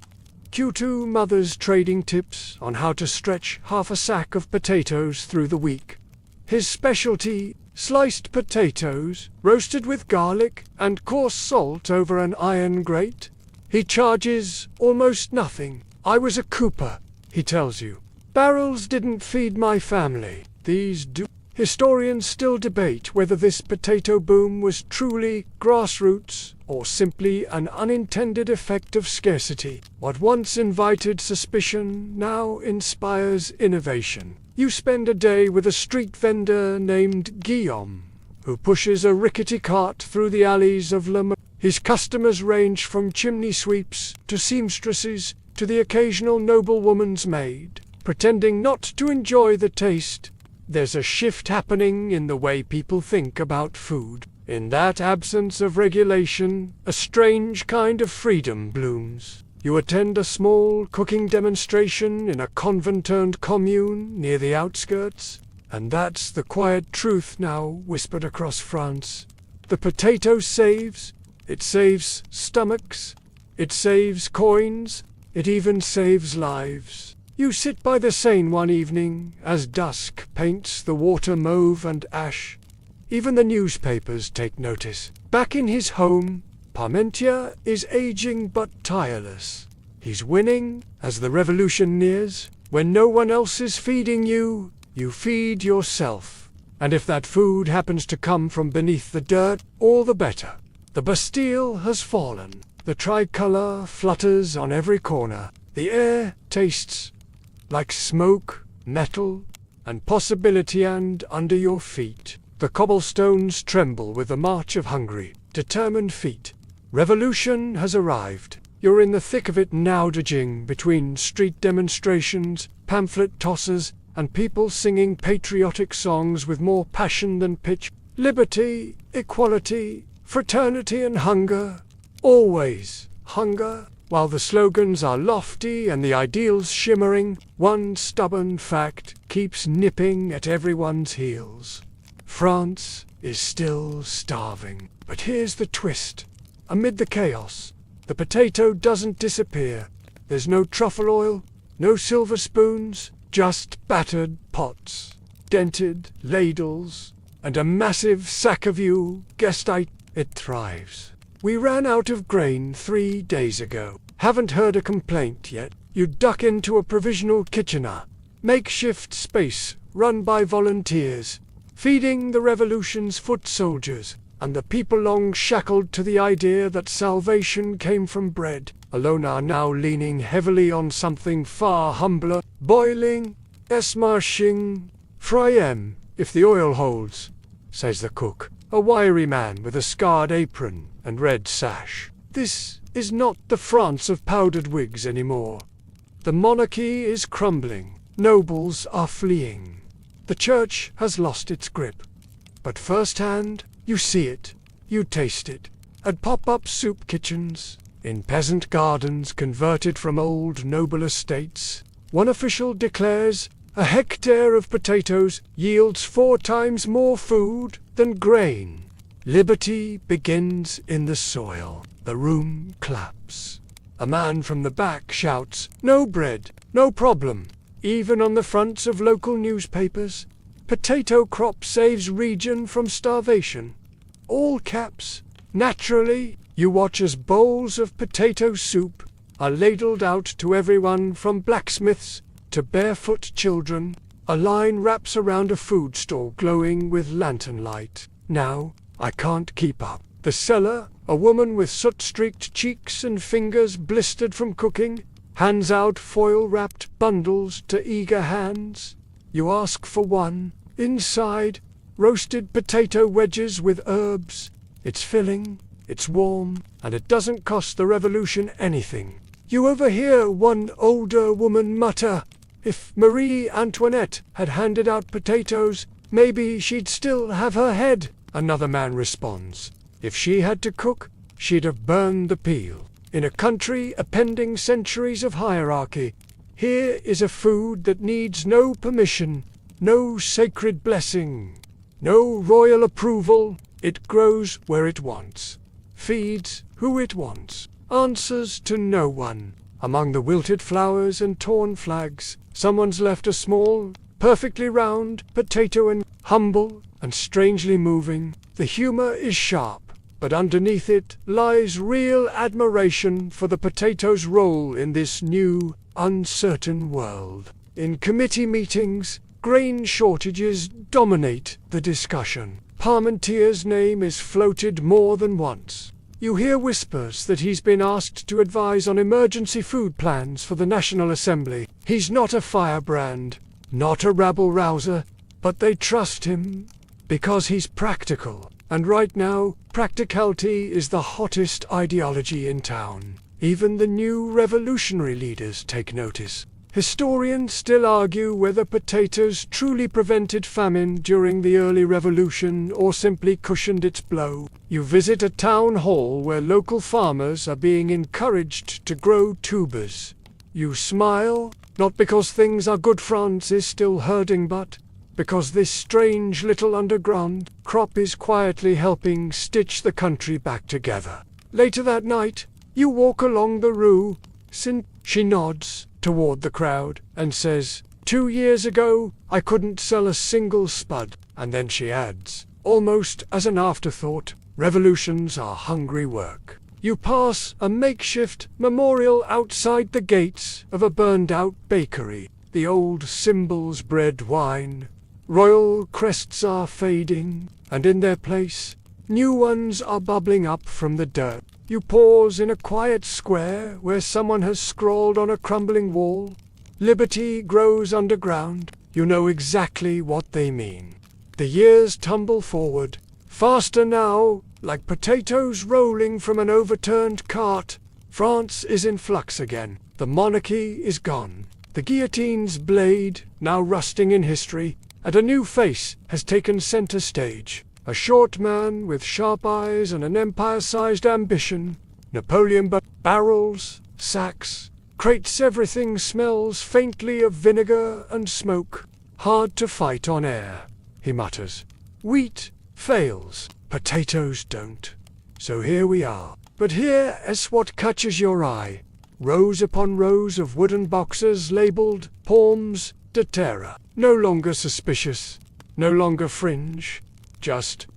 S1: Q2 mothers trading tips on how to stretch half a sack of potatoes through the week. His specialty, sliced potatoes, roasted with garlic and coarse salt over an iron grate. He charges almost nothing. I was a cooper, he tells you. Barrels didn't feed my family. These do. Historians still debate whether this potato boom was truly grassroots or simply an unintended effect of scarcity. What once invited suspicion now inspires innovation. You spend a day with a street vendor named Guillaume, who pushes a rickety cart through the alleys of Le Mans. His customers range from chimney sweeps to seamstresses to the occasional noblewoman's maid, pretending not to enjoy the taste. There's a shift happening in the way people think about food. In that absence of regulation, a strange kind of freedom blooms. You attend a small cooking demonstration in a convent-turned commune near the outskirts, and that's the quiet truth now whispered across France. The potato saves. It saves stomachs. It saves coins. It even saves lives. You sit by the Seine one evening as dusk paints the water mauve and ash. Even the newspapers take notice. Back in his home, Parmentier is aging but tireless. He's winning as the revolution nears. When no one else is feeding you, you feed yourself. And if that food happens to come from beneath the dirt, all the better. The Bastille has fallen. The tricolour flutters on every corner. The air tastes like smoke, metal, and possibility, and under your feet, the cobblestones tremble with the march of hungry, determined feet. Revolution has arrived. You're in the thick of it now, dodging between street demonstrations, pamphlet tossers, and people singing patriotic songs with more passion than pitch. Liberty, equality, fraternity and hunger. Always hunger. While the slogans are lofty and the ideals shimmering, one stubborn fact keeps nipping at everyone's heels. France is still starving. But here's the twist. Amid the chaos, the potato doesn't disappear. There's no truffle oil, no silver spoons, just battered pots, dented ladles, and a massive sack of it thrives. We ran out of grain 3 days ago. Haven't heard a complaint yet. You duck into a provisional kitchener, makeshift space run by volunteers, feeding the revolution's foot soldiers, and the people long shackled to the idea that salvation came from bread, alone are now leaning heavily on something far humbler, boiling, esmarching, fryem, if the oil holds, says the cook, a wiry man with a scarred apron and red sash. This is not the France of powdered wigs anymore. The monarchy is crumbling, nobles are fleeing. The church has lost its grip. But firsthand, you see it, you taste it, at pop-up soup kitchens, in peasant gardens converted from old noble estates. One official declares a hectare of potatoes yields 4 times more food than grain. Liberty begins in the soil. The room claps. A man from the back shouts, "No bread, no problem." Even on the fronts of local newspapers, potato crop saves region from starvation. All caps. Naturally, you watch as bowls of potato soup are ladled out to everyone from blacksmiths to barefoot children. A line wraps around a food stall glowing with lantern light. Now, I can't keep up. The seller, a woman with soot-streaked cheeks and fingers blistered from cooking, hands out foil-wrapped bundles to eager hands. You ask for one. Inside, roasted potato wedges with herbs. It's filling, it's warm, and it doesn't cost the revolution anything. You overhear one older woman mutter, "If Marie Antoinette had handed out potatoes, maybe she'd still have her head." Another man responds, "If she had to cook, she'd have burned the peel." In a country appending centuries of hierarchy, here is a food that needs no permission, no sacred blessing, no royal approval. It grows where it wants, feeds who it wants, answers to no one. Among the wilted flowers and torn flags, someone's left a small, perfectly round potato, and humble and strangely moving. The humor is sharp, but underneath it lies real admiration for the potato's role in this new, uncertain world. In committee meetings, grain shortages dominate the discussion. Parmentier's name is floated more than once. You hear whispers that he's been asked to advise on emergency food plans for the National Assembly. He's not a firebrand, not a rabble-rouser, but they trust him because he's practical. And right now, practicality is the hottest ideology in town. Even the new revolutionary leaders take notice. Historians still argue whether potatoes truly prevented famine during the early revolution or simply cushioned its blow. You visit a town hall where local farmers are being encouraged to grow tubers. You smile, not because things are good, France is still herding, but because this strange little underground crop is quietly helping stitch the country back together. Later that night, you walk along the Rue Saint. She nods toward the crowd and says, 2 years ago, I couldn't sell a single spud. And then she adds, almost as an afterthought, revolutions are hungry work. You pass a makeshift memorial outside the gates of a burned-out bakery. The old symbols, bread, wine, royal crests are fading, and in their place, new ones are bubbling up from the dirt. You pause in a quiet square where someone has scrawled on a crumbling wall, "Liberty grows underground." You know exactly what they mean. The years tumble forward, faster now, like potatoes rolling from an overturned cart, France is in flux again. The monarchy is gone. The guillotine's blade, now rusting in history, and a new face has taken center stage. A short man with sharp eyes and an empire-sized ambition. Napoleon, but barrels, sacks, crates, everything smells faintly of vinegar and smoke. Hard to fight on air, he mutters. Wheat fails, potatoes don't. So here we are. But here is what catches your eye. Rows upon rows of wooden boxes labelled Pommes de Terre. No longer suspicious, no longer fringe, just ...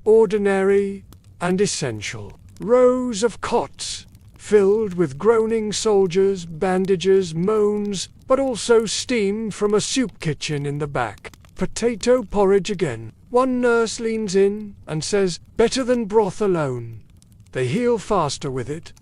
S1: ordinary and essential. Rows of cots, filled with groaning soldiers, bandages, moans, but also steam from a soup kitchen in the back. Potato porridge again. One nurse leans in and says, better than broth alone. They heal faster with it.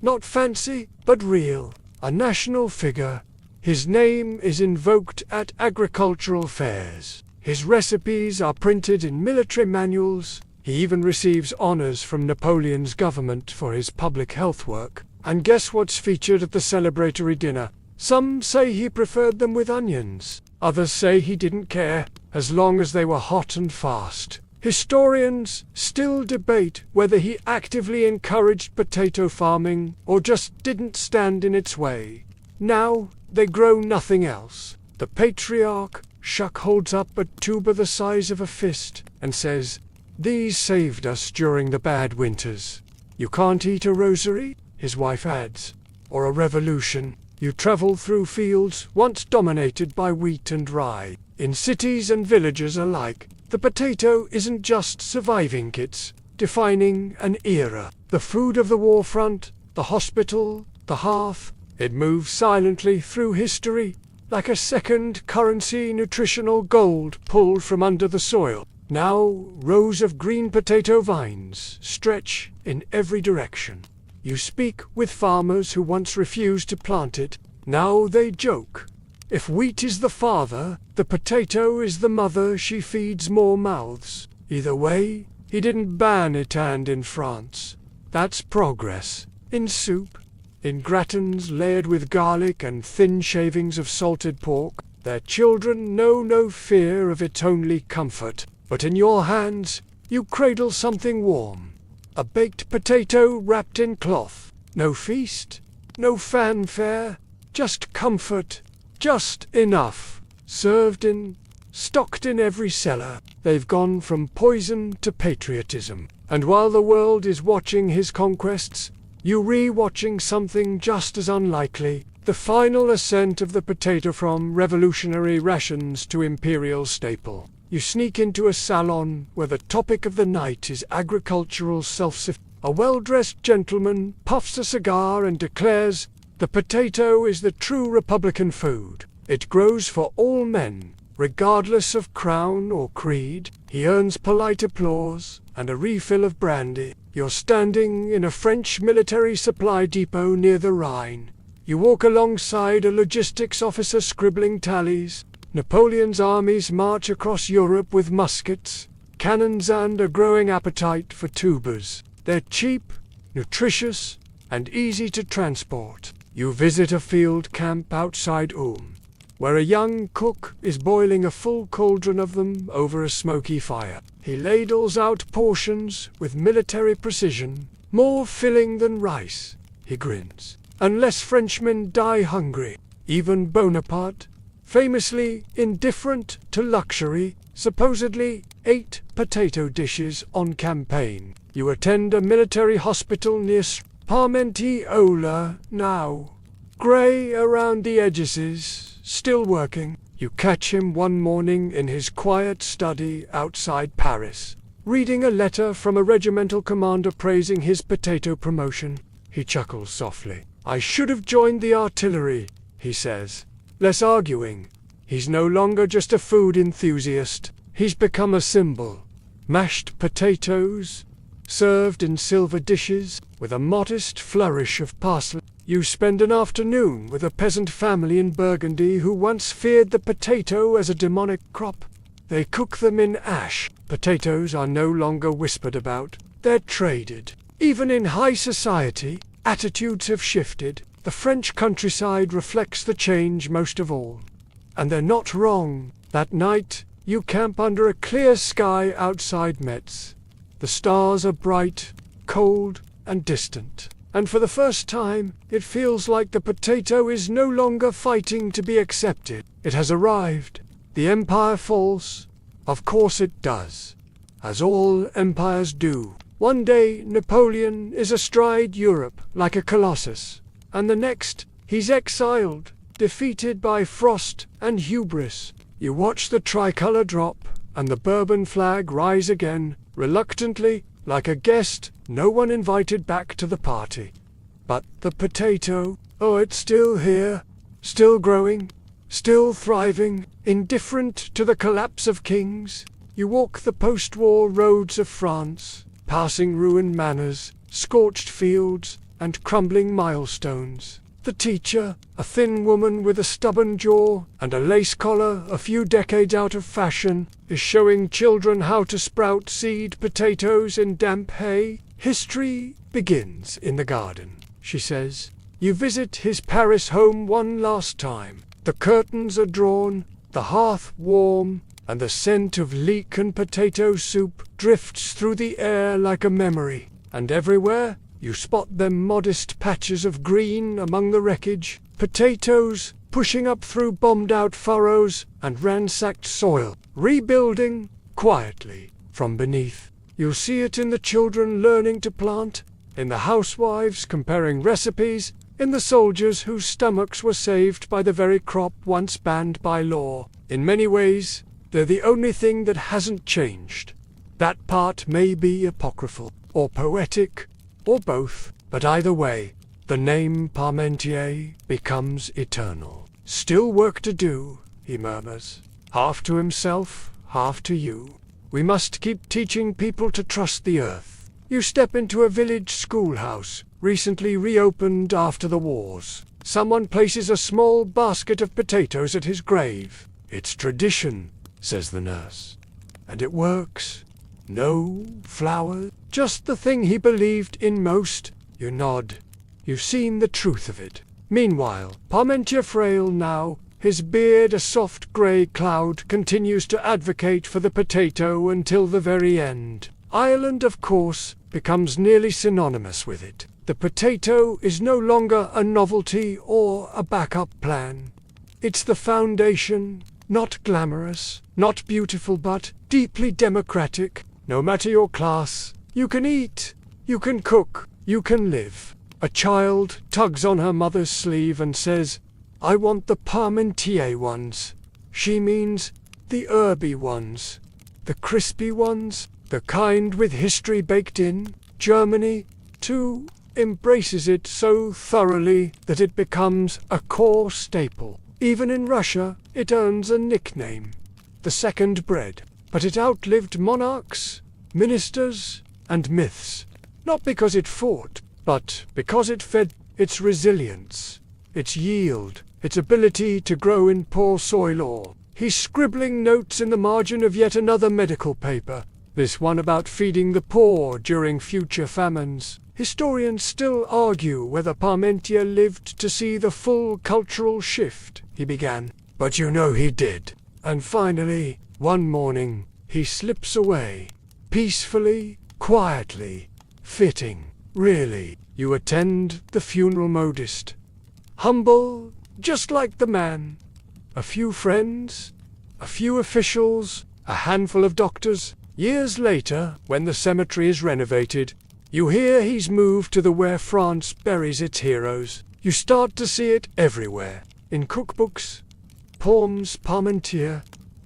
S1: Not fancy, but real. A national figure. His name is invoked at agricultural fairs. His recipes are printed in military manuals. He even receives honors from Napoleon's government for his public health work. And guess what's featured at the celebratory dinner? Some say he preferred them with onions. Others say he didn't care, as long as they were hot and fast. Historians still debate whether he actively encouraged potato farming or just didn't stand in its way. Now they grow nothing else. The patriarch Shuck holds up a tuber the size of a fist and says, "These saved us during the bad winters." You can't eat a rosary, his wife adds, or a revolution. You travel through fields once dominated by wheat and rye. In cities and villages alike, the potato isn't just surviving, it's defining an era. The food of the war front, the hospital, the hearth. It moves silently through history, like a second currency, nutritional gold pulled from under the soil. Now rows of green potato vines stretch in every direction. You speak with farmers who once refused to plant it. Now they joke. If wheat is the father, the potato is the mother. She feeds more mouths. Either way, he didn't ban it, and in France, that's progress. In soup, in gratins layered with garlic and thin shavings of salted pork, their children know no fear of it, only comfort. But in your hands, you cradle something warm. A baked potato wrapped in cloth. No feast, no fanfare, just comfort, just enough. Stocked in every cellar. They've gone from poison to patriotism. And while the world is watching his conquests, you re-watching something just as unlikely. The final ascent of the potato from revolutionary rations to imperial staple. You sneak into a salon where the topic of the night is agricultural self-sufficiency. A well-dressed gentleman puffs a cigar and declares, "The potato is the true Republican food. It grows for all men, regardless of crown or creed." He earns polite applause and a refill of brandy. You're standing in a French military supply depot near the Rhine. You walk alongside a logistics officer scribbling tallies. Napoleon's armies march across Europe with muskets, cannons, and a growing appetite for tubers. They're cheap, nutritious, and easy to transport. You visit a field camp outside Ulm, where a young cook is boiling a full cauldron of them over a smoky fire. He ladles out portions with military precision, more filling than rice. He grins. Unless Frenchmen die hungry. Even Bonaparte, famously indifferent to luxury, supposedly ate potato dishes on campaign. You attend a military hospital near Parmentiola now. Grey around the edges, still working. You catch him one morning in his quiet study outside Paris, reading a letter from a regimental commander praising his potato promotion. He chuckles softly. "I should have joined the artillery," he says. Less arguing. He's no longer just a food enthusiast. He's become a symbol. Mashed potatoes, served in silver dishes, with a modest flourish of parsley. You spend an afternoon with a peasant family in Burgundy who once feared the potato as a demonic crop. They cook them in ash. Potatoes are no longer whispered about. They're traded. Even in high society, attitudes have shifted. The French countryside reflects the change most of all. And they're not wrong. That night, you camp under a clear sky outside Metz. The stars are bright, cold, and distant. And for the first time, it feels like the potato is no longer fighting to be accepted. It has arrived. The empire falls. Of course it does. As all empires do. One day, Napoleon is astride Europe like a colossus. And the next, he's exiled, defeated by frost and hubris. You watch the tricolour drop, and the Bourbon flag rise again, reluctantly, like a guest no one invited back to the party. But the potato, oh, it's still here, still growing, still thriving, indifferent to the collapse of kings. You walk the post-war roads of France, passing ruined manors, scorched fields, and crumbling milestones. The teacher, a thin woman with a stubborn jaw and a lace collar a few decades out of fashion, is showing children how to sprout seed potatoes in damp hay. History begins in the garden, she says. You visit his Paris home one last time. The curtains are drawn, the hearth warm, and the scent of leek and potato soup drifts through the air like a memory. And everywhere, you spot them modest patches of green among the wreckage, potatoes pushing up through bombed-out furrows and ransacked soil, rebuilding quietly from beneath. You'll see it in the children learning to plant, in the housewives comparing recipes, in the soldiers whose stomachs were saved by the very crop once banned by law. In many ways, they're the only thing that hasn't changed. That part may be apocryphal, or poetic, or both, but either way, the name Parmentier becomes eternal. Still work to do, he murmurs, half to himself, half to you. We must keep teaching people to trust the earth. You step into a village schoolhouse, recently reopened after the wars. Someone places a small basket of potatoes at his grave. It's tradition, says the nurse. And it works. No flowers, just the thing he believed in most. You nod. You've seen the truth of it. Meanwhile, Parmentier frail now, his beard a soft grey cloud, continues to advocate for the potato until the very end. Ireland, of course, becomes nearly synonymous with it. The potato is no longer a novelty or a backup plan. It's the foundation, not glamorous, not beautiful, but deeply democratic. No matter your class, you can eat, you can cook, you can live. A child tugs on her mother's sleeve and says, "I want the Parmentier ones." She means the herby ones, the crispy ones, the kind with history baked in. Germany, too, embraces it so thoroughly that it becomes a core staple. Even in Russia, it earns a nickname, the second bread. But it outlived monarchs, ministers, and myths. Not because it fought, but because it fed its resilience, its yield, its ability to grow in poor soil. He's scribbling notes in the margin of yet another medical paper, this one about feeding the poor during future famines. Historians still argue whether Parmentier lived to see the full cultural shift, he began. But you know he did. And finally, one morning, he slips away. Peacefully, quietly, fitting. Really, you attend the funeral modest. Humble, just like the man. A few friends, a few officials, a handful of doctors. Years later, when the cemetery is renovated, you hear he's moved to the where France buries its heroes. You start to see it everywhere. In cookbooks, poems, Parmentier,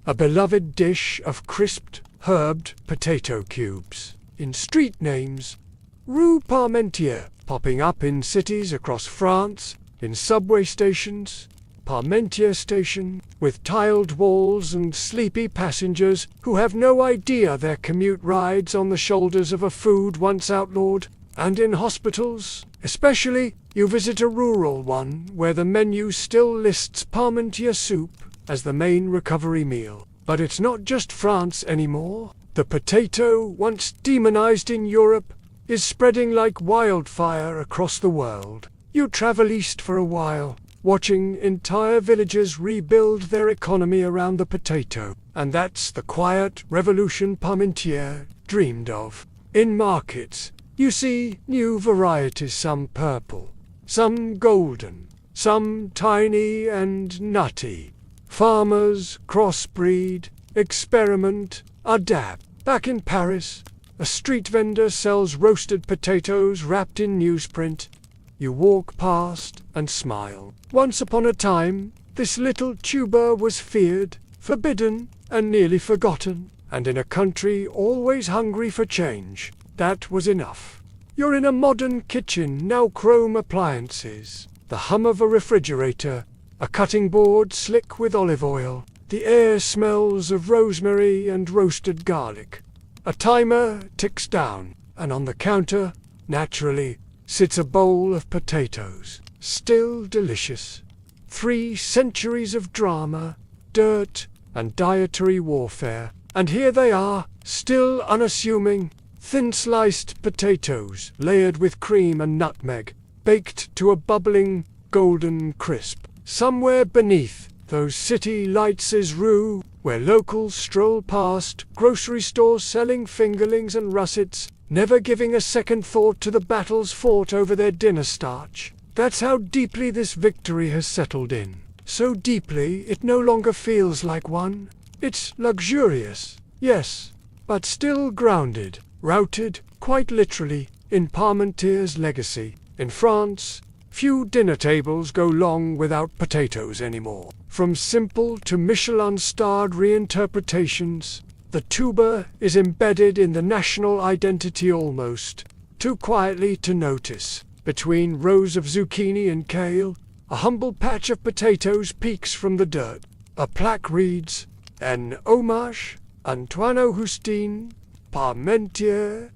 S1: a beloved dish of crisped, herbed potato cubes. In street names, Rue Parmentier, popping up in cities across France, in subway stations, Parmentier Station, with tiled walls and sleepy passengers who have no idea their commute rides on the shoulders of a food once outlawed. And in hospitals, especially, you visit a rural one where the menu still lists Parmentier soup as the main recovery meal. But it's not just France anymore. The potato, once demonized in Europe, is spreading like wildfire across the world. You travel east for a while, watching entire villages rebuild their economy around the potato. And that's the quiet revolution Parmentier dreamed of. In markets, you see new varieties, some purple, some golden, some tiny and nutty. Farmers crossbreed, experiment, adapt. Back in Paris, a street vendor sells roasted potatoes wrapped in newsprint. You walk past and smile. Once upon a time, this little tuber was feared, forbidden, and nearly forgotten. And in a country always hungry for change, that was enough. You're in a modern kitchen, now chrome appliances, the hum of a refrigerator, a cutting board slick with olive oil. The air smells of rosemary and roasted garlic. A timer ticks down, and on the counter, naturally, sits a bowl of potatoes, still delicious. 3 centuries of drama, dirt, and dietary warfare. And here they are, still unassuming, thin-sliced potatoes, layered with cream and nutmeg, baked to a bubbling, golden crisp. Somewhere beneath those city lights is Rue, where locals stroll past, grocery stores selling fingerlings and russets, never giving a second thought to the battles fought over their dinner starch. That's how deeply this victory has settled in. So deeply it no longer feels like one. It's luxurious, yes, but still grounded, routed, quite literally, in Parmentier's legacy. In France, few dinner tables go long without potatoes anymore. From simple to Michelin-starred reinterpretations, the tuber is embedded in the national identity almost, too quietly to notice. Between rows of zucchini and kale, a humble patch of potatoes peeks from the dirt. A plaque reads, "En hommage, Antoine Augustin Parmentier."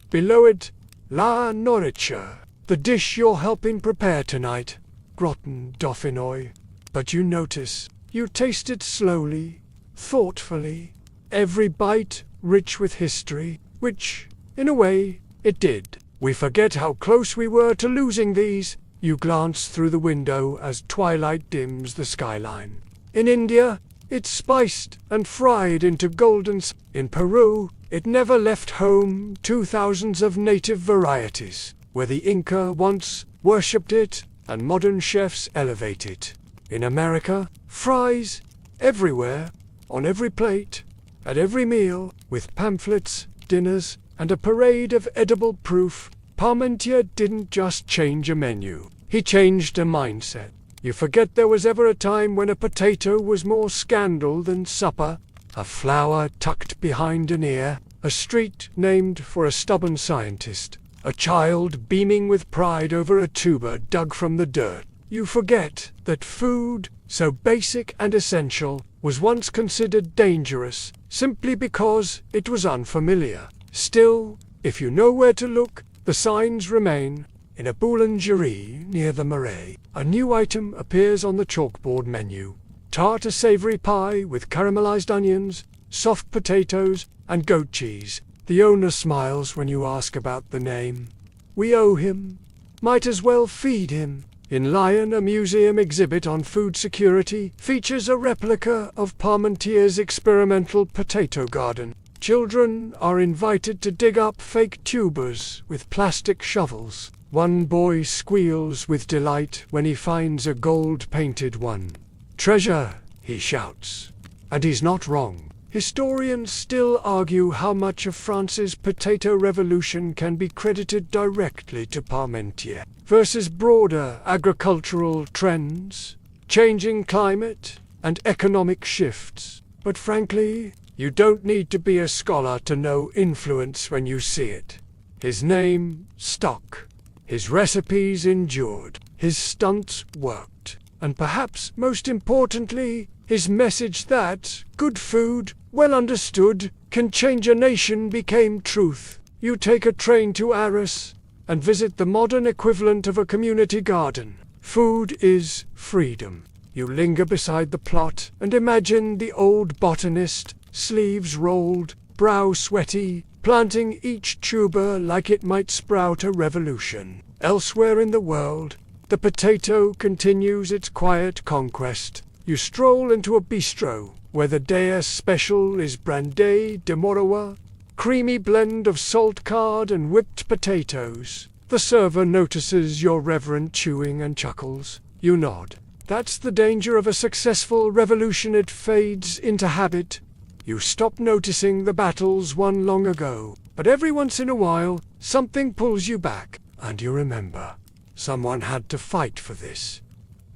S1: Below it, "La nourriture." The dish you're helping prepare tonight, gratin dauphinois. But you notice, you taste it slowly, thoughtfully, every bite rich with history, which, in a way, it did. We forget how close we were to losing these. You glance through the window as twilight dims the skyline. In India, it's spiced and fried into golden. In Peru, it never left home. 2000s of native varieties, where the Inca once worshipped it, and modern chefs elevate it. In America, fries everywhere, on every plate, at every meal, with pamphlets, dinners, and a parade of edible proof. Parmentier didn't just change a menu, he changed a mindset. You forget there was ever a time when a potato was more scandal than supper, a flower tucked behind an ear, a street named for a stubborn scientist, a child beaming with pride over a tuber dug from the dirt. You forget that food, so basic and essential, was once considered dangerous, simply because it was unfamiliar. Still, if you know where to look, the signs remain. In a boulangerie near the Marais, a new item appears on the chalkboard menu. Tart, a savory pie with caramelized onions, soft potatoes, and goat cheese. The owner smiles when you ask about the name. We owe him. Might as well feed him. In Lyon, a museum exhibit on food security features a replica of Parmentier's experimental potato garden. Children are invited to dig up fake tubers with plastic shovels. One boy squeals with delight when he finds a gold-painted one. "Treasure!" he shouts. And he's not wrong. Historians still argue how much of France's potato revolution can be credited directly to Parmentier versus broader agricultural trends, changing climate, and economic shifts. But frankly, you don't need to be a scholar to know influence when you see it. His name stuck, his recipes endured, his stunts worked, and perhaps most importantly, his message that good food, well understood, can change a nation became truth. You take a train to Arras and visit the modern equivalent of a community garden. Food is freedom. You linger beside the plot and imagine the old botanist, sleeves rolled, brow sweaty, planting each tuber like it might sprout a revolution. Elsewhere in the world, the potato continues its quiet conquest. You stroll into a bistro, where the day's special is brandé de Moroa, creamy blend of salt card and whipped potatoes. The server notices your reverent chewing and chuckles. You nod. That's the danger of a successful revolution. It fades into habit. You stop noticing the battles won long ago. But every once in a while, something pulls you back, and you remember. Someone had to fight for this.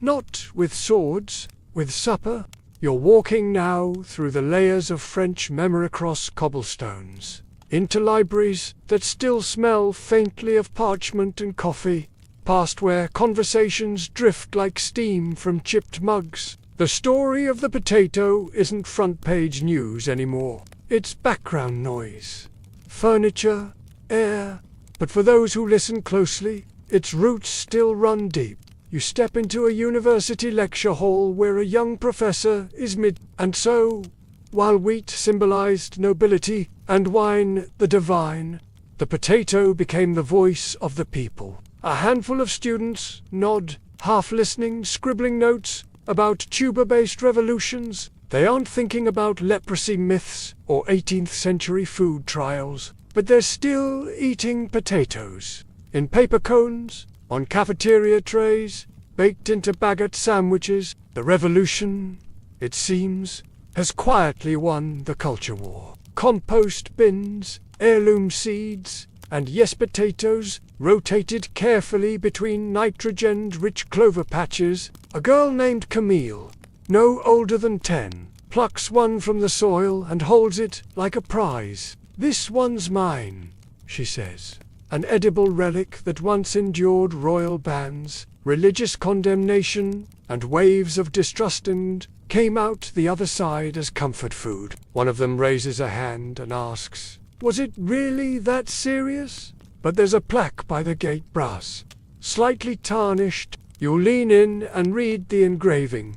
S1: Not with swords, with supper. You're walking now through the layers of French memory across cobblestones, into libraries that still smell faintly of parchment and coffee, past where conversations drift like steam from chipped mugs. The story of the potato isn't front-page news anymore. It's background noise, furniture, air. But for those who listen closely, its roots still run deep. You step into a university lecture hall where a young professor is and so, while wheat symbolized nobility and wine the divine, the potato became the voice of the people. A handful of students nod, half listening, scribbling notes about tuber-based revolutions. They aren't thinking about leprosy myths or 18th century food trials, but they're still eating potatoes. In paper cones, on cafeteria trays, baked into baguette sandwiches. The revolution, it seems, has quietly won the culture war. Compost bins, heirloom seeds, and yes, potatoes, rotated carefully between nitrogen-rich clover patches. A girl named Camille, no older than 10, plucks one from the soil and holds it like a prize. "This one's mine," she says. An edible relic that once endured royal bans, religious condemnation, and waves of distrust, and came out the other side as comfort food. One of them raises a hand and asks, "Was it really that serious?" But there's a plaque by the gate brass, slightly tarnished. You lean in and read the engraving.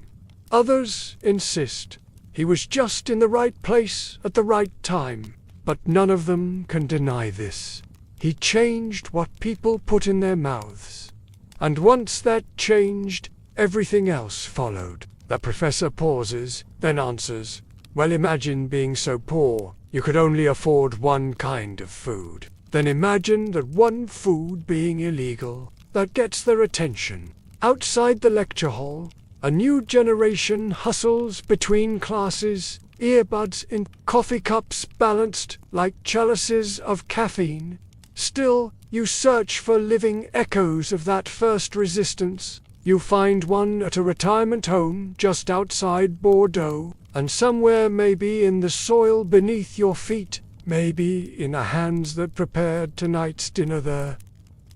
S1: Others insist he was just in the right place at the right time. But none of them can deny this. He changed what people put in their mouths. And once that changed, everything else followed. The professor pauses, then answers, "Well, imagine being so poor you could only afford one kind of food. Then imagine that one food being illegal. That gets their attention." Outside the lecture hall, a new generation hustles between classes, earbuds in, coffee cups balanced like chalices of caffeine. Still, you search for living echoes of that first resistance. You find one at a retirement home just outside Bordeaux, and somewhere maybe in the soil beneath your feet, maybe in the hands that prepared tonight's dinner, the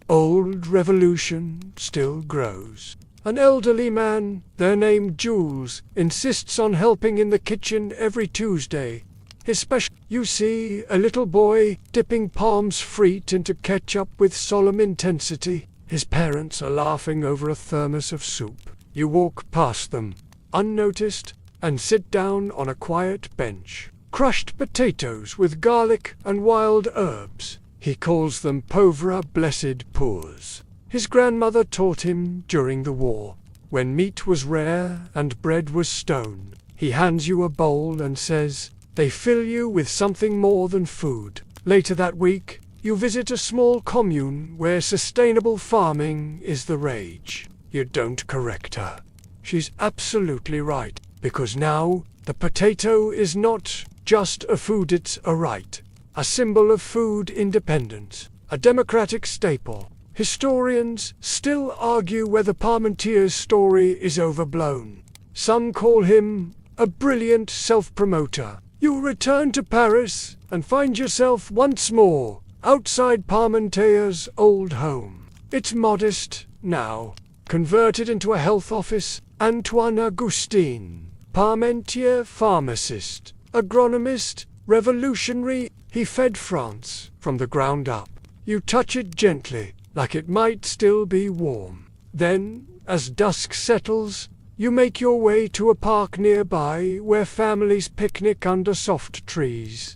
S1: old revolution still grows. An elderly man, their name Jules, insists on helping in the kitchen every Tuesday. His special. You see a little boy dipping palms frites into ketchup with solemn intensity. His parents are laughing over a thermos of soup. You walk past them, unnoticed, and sit down on a quiet bench. Crushed potatoes with garlic and wild herbs. He calls them pauvres blessed poors. His grandmother taught him during the war, when meat was rare and bread was stone. He hands you a bowl and says, "They fill you with something more than food." Later that week, you visit a small commune where sustainable farming is the rage. You don't correct her. She's absolutely right, because now the potato is not just a food, it's a right, a symbol of food independence, a democratic staple. Historians still argue whether Parmentier's story is overblown. Some call him a brilliant self-promoter. You return to Paris and find yourself once more outside Parmentier's old home. It's modest now, converted into a health office. Antoine Augustin, Parmentier, pharmacist, agronomist, revolutionary, he fed France from the ground up. You touch it gently, like it might still be warm. Then, as dusk settles, you make your way to a park nearby where families picnic under soft trees.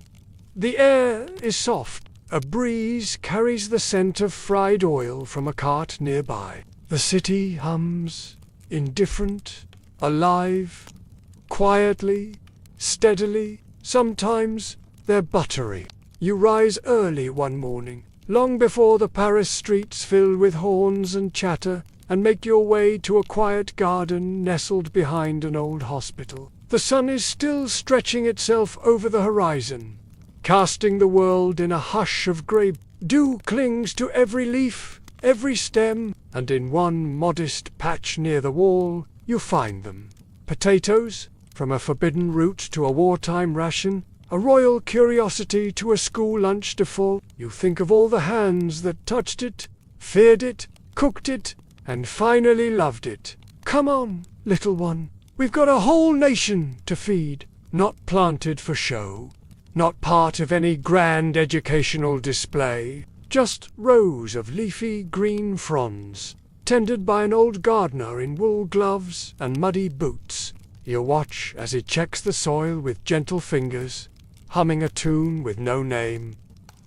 S1: The air is soft. A breeze carries the scent of fried oil from a cart nearby. The city hums, indifferent, alive, quietly, steadily. Sometimes they're buttery. You rise early one morning, long before the Paris streets fill with horns and chatter, and make your way to a quiet garden nestled behind an old hospital. The sun is still stretching itself over the horizon, casting the world in a hush of grey. Dew clings to every leaf, every stem, and in one modest patch near the wall, you find them. Potatoes, from a forbidden root to a wartime ration, a royal curiosity to a school lunch default. You think of all the hands that touched it, feared it, cooked it, and finally loved it. Come on, little one. We've got a whole nation to feed, not planted for show, not part of any grand educational display, just rows of leafy green fronds, tended by an old gardener in wool gloves and muddy boots. You watch as he checks the soil with gentle fingers, humming a tune with no name.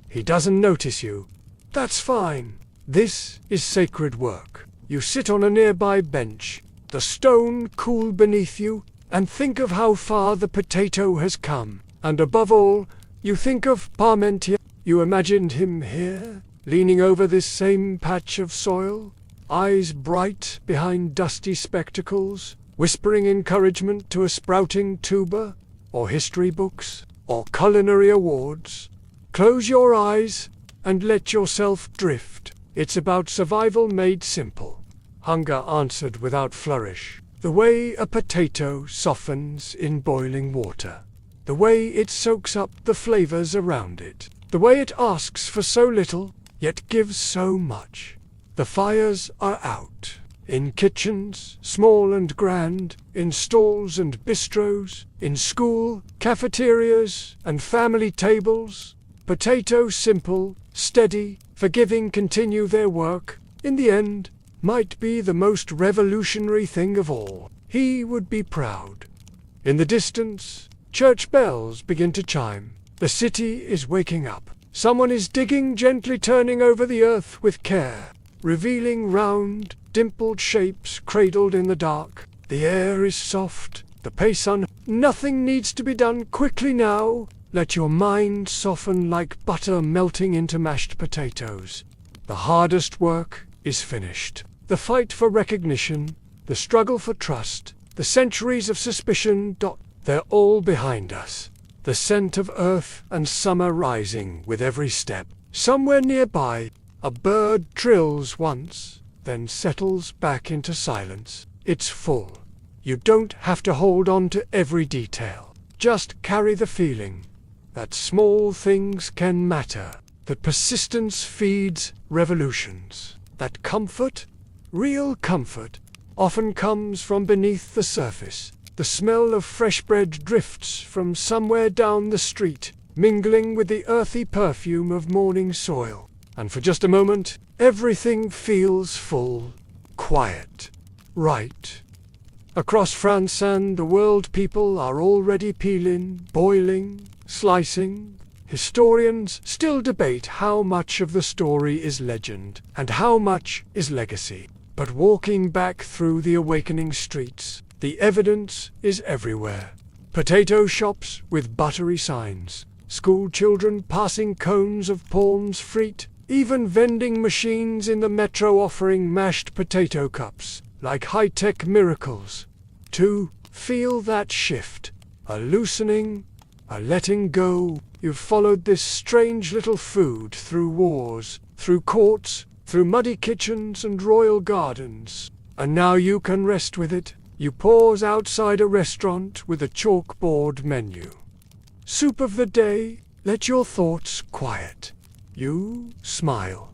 S1: He doesn't notice you. That's fine. This is sacred work. You sit on a nearby bench, the stone cool beneath you, and think of how far the potato has come. And above all, you think of Parmentier. You imagined him here, leaning over this same patch of soil, eyes bright behind dusty spectacles, whispering encouragement to a sprouting tuber, or history books, or culinary awards. Close your eyes and let yourself drift. It's about survival made simple. Hunger answered without flourish. The way a potato softens in boiling water. The way it soaks up the flavors around it. The way it asks for so little, yet gives so much. The fires are out. In kitchens, small and grand, in stalls and bistros, in school, cafeterias, and family tables. Potatoes simple, steady, forgiving continue their work. In the end, might be the most revolutionary thing of all. He would be proud. In the distance, church bells begin to chime. The city is waking up. Someone is digging, gently turning over the earth with care, revealing round, dimpled shapes cradled in the dark. The air is soft, the pace Nothing needs to be done quickly now. Let your mind soften like butter melting into mashed potatoes. The hardest work is finished. The fight for recognition, the struggle for trust, the centuries of suspicion, they're all behind us. The scent of earth and summer rising with every step. Somewhere nearby, a bird trills once, then settles back into silence. It's full. You don't have to hold on to every detail. Just carry the feeling that small things can matter, that persistence feeds revolutions, that comfort, real comfort, often comes from beneath the surface. The smell of fresh bread drifts from somewhere down the street, mingling with the earthy perfume of morning soil. And for just a moment, everything feels full, quiet, right. Across France and the world, people are already peeling, boiling, slicing. Historians still debate how much of the story is legend and how much is legacy. But walking back through the awakening streets, the evidence is everywhere. Potato shops with buttery signs, school children passing cones of palms frites, even vending machines in the metro offering mashed potato cups, like high-tech miracles. To feel that shift, a loosening, a letting go. You've followed this strange little food through wars, through courts, through muddy kitchens and royal gardens. And now you can rest with it. You pause outside a restaurant with a chalkboard menu. Soup of the day, let your thoughts quiet. You smile.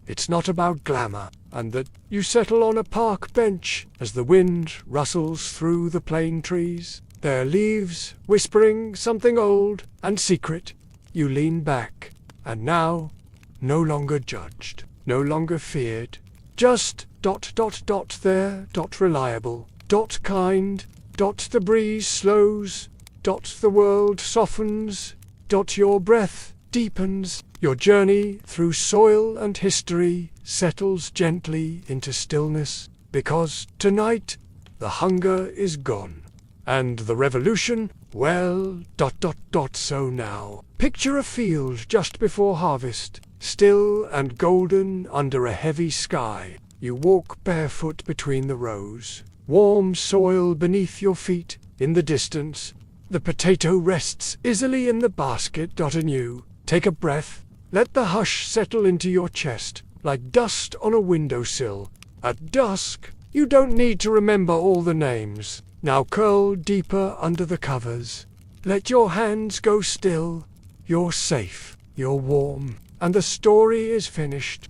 S1: It's not about glamour, and that you settle on a park bench as the wind rustles through the plane trees, their leaves whispering something old and secret. You lean back, and now, no longer judged, no longer feared, just there, reliable, kind, the breeze slows, the world softens, Your breath deepens. Your journey through soil and history settles gently into stillness, because tonight the hunger is gone. And the revolution, well, so now. Picture a field just before harvest, still and golden under a heavy sky. You walk barefoot between the rows. Warm soil beneath your feet. In the distance, the potato rests easily in the basket. And you take a breath. Let the hush settle into your chest, like dust on a windowsill. At dusk, you don't need to remember all the names. Now curl deeper under the covers. Let your hands go still. You're safe, you're warm, and the story is finished.